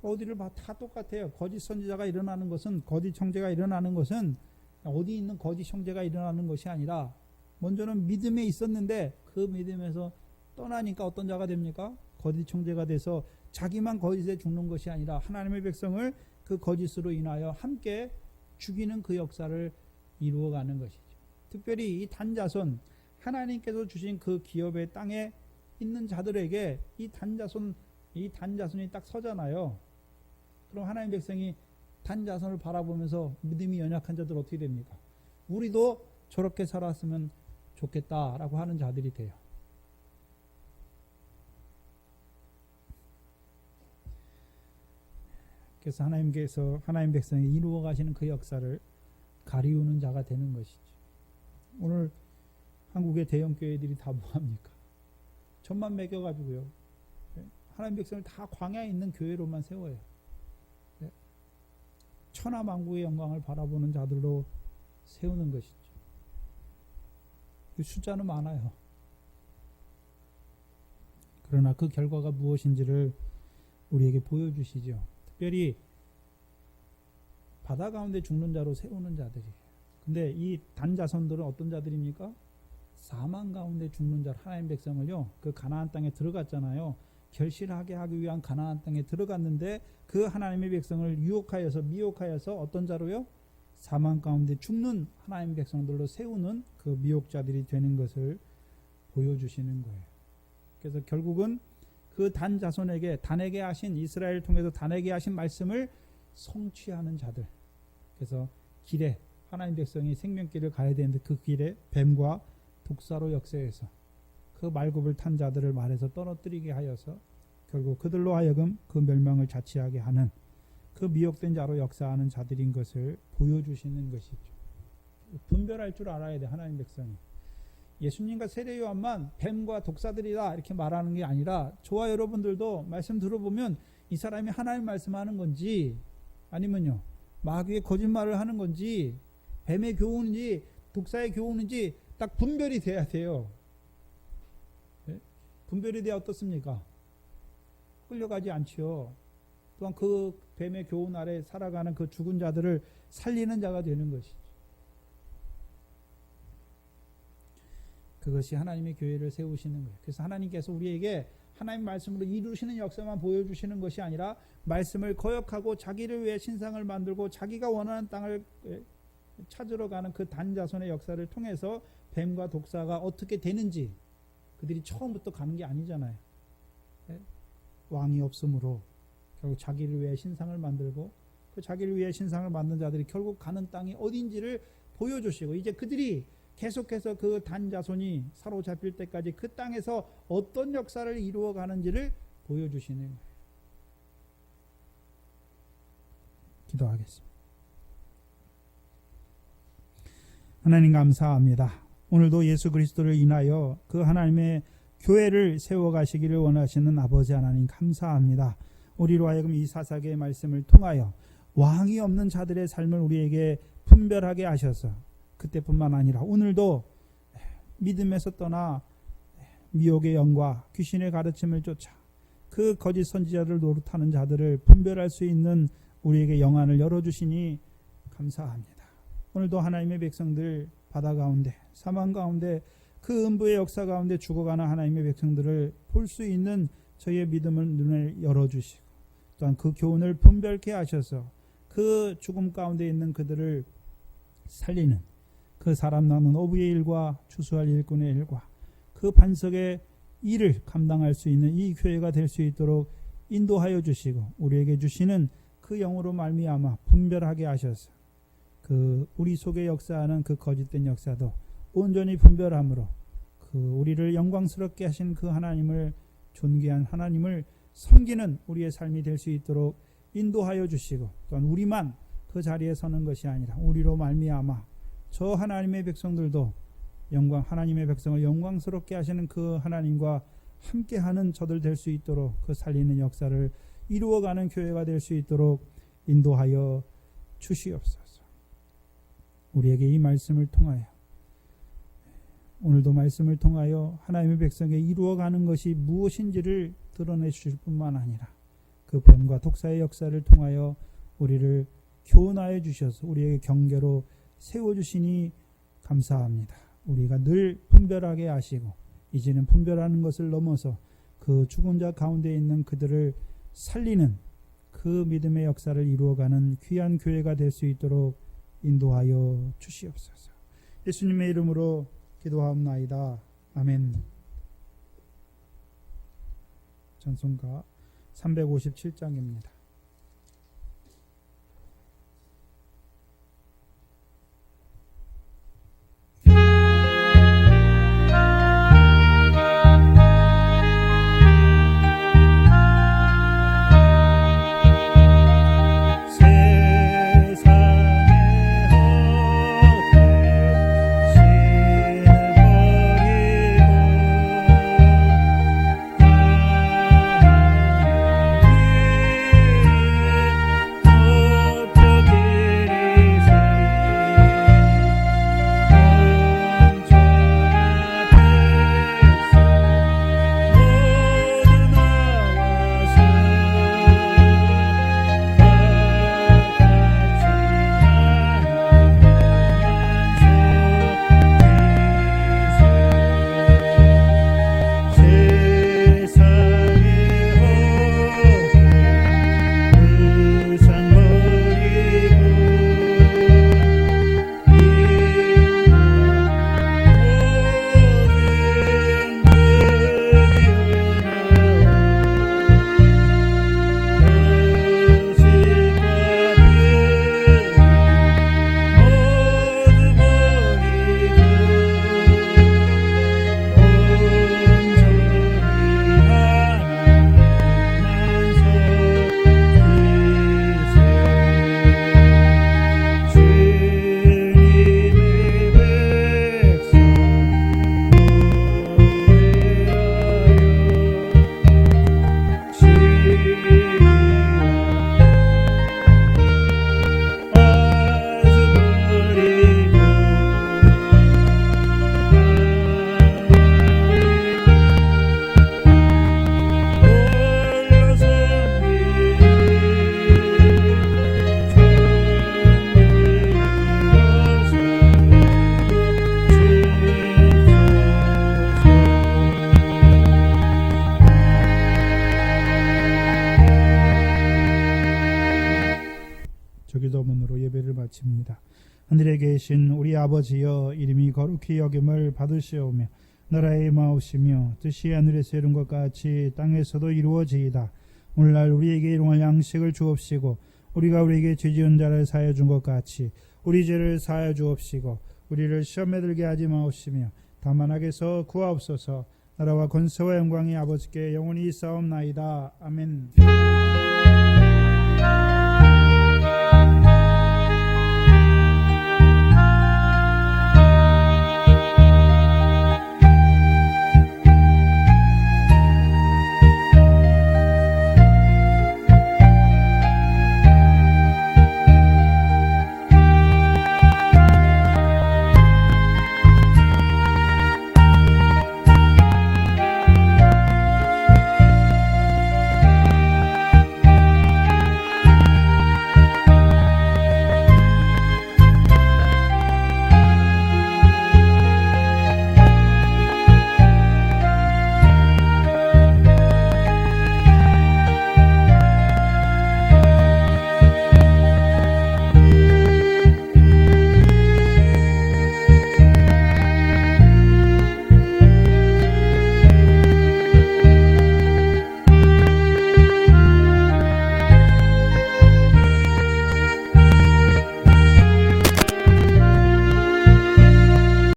Speaker 1: 어디를 봐 다 똑같아요. 거짓 선지자가 일어나는 것은, 거짓 형제가 일어나는 것은 어디 있는 거짓 형제가 일어나는 것이 아니라 먼저는 믿음에 있었는데 그 믿음에서 떠나니까 어떤 자가 됩니까? 거짓 형제가 돼서 자기만 거짓에 죽는 것이 아니라 하나님의 백성을 그 거짓으로 인하여 함께 죽이는 그 역사를 이루어가는 것이죠. 특별히 이 단자손, 하나님께서 주신 그 기업의 땅에 있는 자들에게 이 단자손이 딱 서잖아요. 그럼 하나님 백성이 단자손을 바라보면서 믿음이 연약한 자들 어떻게 됩니까? 우리도 저렇게 살았으면 좋겠다라고 하는 자들이 돼요. 그래서 하나님께서 하나님 백성이 이루어 가시는 그 역사를 가리우는 자가 되는 것이죠. 오늘 한국의 대형 교회들이 다 뭐합니까? 천만 매겨가지고요. 하나님 백성을 다 광야에 있는 교회로만 세워요. 천하만국의 영광을 바라보는 자들로 세우는 것이죠. 그 숫자는 많아요. 그러나 그 결과가 무엇인지를 우리에게 보여주시죠. 특별히 바다 가운데 죽는 자로 세우는 자들이. 근데 이 단자손들은 어떤 자들입니까? 사망 가운데 죽는 자, 하나님 백성을요, 그 가나안 땅에 들어갔잖아요. 결실하게 하기 위한 가나안 땅에 들어갔는데 그 하나님의 백성을 유혹하여서 미혹하여서 어떤 자로요? 사망 가운데 죽는 하나님 백성들로 세우는 그 미혹자들이 되는 것을 보여주시는 거예요. 그래서 결국은 그 단 자손에게, 단에게 하신, 이스라엘을 통해서 단에게 하신 말씀을 성취하는 자들. 그래서 길에 하나님 백성이 생명길을 가야 되는데 그 길에 뱀과 독사로 역사해서 그 말굽을 탄 자들을 말에서 떨어뜨리게 하여서 결국 그들로 하여금 그 멸망을 자취하게 하는 그 미혹된 자로 역사하는 자들인 것을 보여주시는 것이죠. 분별할 줄 알아야 돼, 하나님 백성이. 예수님과 세례 요한만 뱀과 독사들이다 이렇게 말하는 게 아니라 저와 여러분들도 말씀 들어보면 이 사람이 하나님 말씀하는 건지 아니면요 마귀의 거짓말을 하는 건지 뱀의 교훈인지 독사의 교훈인지 딱 분별이 돼야 돼요. 네? 분별이 돼야 어떻습니까? 끌려가지 않지요. 또한 그 뱀의 교훈 아래 살아가는 그 죽은 자들을 살리는 자가 되는 것이죠. 그것이 하나님의 교회를 세우시는 거예요. 그래서 하나님께서 우리에게 하나님 말씀으로 이루시는 역사만 보여주시는 것이 아니라 말씀을 거역하고 자기를 위해 신상을 만들고 자기가 원하는 땅을 찾으러 가는 그 단자손의 역사를 통해서 뱀과 독사가 어떻게 되는지, 그들이 처음부터 가는 게 아니잖아요. 왕이 없으므로 결국 자기를 위해 신상을 만들고 그 자기를 위해 신상을 만든 자들이 결국 가는 땅이 어딘지를 보여주시고 이제 그들이 계속해서 그 단자손이 사로잡힐 때까지 그 땅에서 어떤 역사를 이루어 가는지를 보여주시는 거예요. 기도하겠습니다. 하나님 감사합니다. 오늘도 예수 그리스도를 인하여 그 하나님의 교회를 세워가시기를 원하시는 아버지 하나님 감사합니다. 우리로 하여금 이 사사기의 말씀을 통하여 왕이 없는 자들의 삶을 우리에게 분별하게 하셔서 그때뿐만 아니라 오늘도 믿음에서 떠나 미혹의 영과 귀신의 가르침을 쫓아 그 거짓 선지자를 노릇하는 자들을 분별할 수 있는 우리에게 영안을 열어주시니 감사합니다. 오늘도 하나님의 백성들 바다 가운데 사망 가운데 그 음부의 역사 가운데 죽어가는 하나님의 백성들을 볼 수 있는 저희의 믿음을 눈을 열어주시고 또한 그 교훈을 분별케 하셔서 그 죽음 가운데 있는 그들을 살리는 그 사람 낳는 어부의 일과 추수할 일꾼의 일과 그 반석의 일을 감당할 수 있는 이 교회가 될 수 있도록 인도하여 주시고 우리에게 주시는 그 영으로 말미암아 분별하게 하셔서 그 우리 속에 역사하는 그 거짓된 역사도 온전히 분별함으로 그 우리를 영광스럽게 하신 그 하나님을 존귀한 하나님을 섬기는 우리의 삶이 될 수 있도록 인도하여 주시고 또한 우리만 그 자리에 서는 것이 아니라 우리로 말미암아 저 하나님의 백성들도 하나님의 백성을 영광스럽게 하시는 그 하나님과 함께하는 저들 될 수 있도록 그 살리는 역사를 이루어가는 교회가 될 수 있도록 인도하여 주시옵소서. 우리에게 이 말씀을 통하여 오늘도 말씀을 통하여 하나님의 백성에 이루어가는 것이 무엇인지를 드러내 주실 뿐만 아니라 그 뱀과 독사의 역사를 통하여 우리를 교훈하여 주셔서 우리에게 경계로 세워주시니 감사합니다. 우리가 늘 분별하게 하시고 이제는 분별하는 것을 넘어서 그 죽은 자 가운데 있는 그들을 살리는 그 믿음의 역사를 이루어가는 귀한 교회가 될 수 있도록 인도하여 주시옵소서. 예수님의 이름으로 기도하옵나이다. 아멘. 찬송가 357장입니다. 외칩니다. 하늘에 계신 우리 아버지여, 이름이 거룩히 여김을 받으시오며 나라의 임하옵시며 뜻이 하늘에서 이룬 것 같이 땅에서도 이루어지이다. 오늘날 우리에게 일용할 양식을 주옵시고 우리가 우리에게 죄 지은 자를 사하여 준 것 같이 우리 죄를 사하여 주옵시고 우리를 시험에 들게 하지 마옵시며 다만 악에서 구하옵소서. 나라와 권세와 영광이 아버지께 영원히 있사옵나이다. 아멘.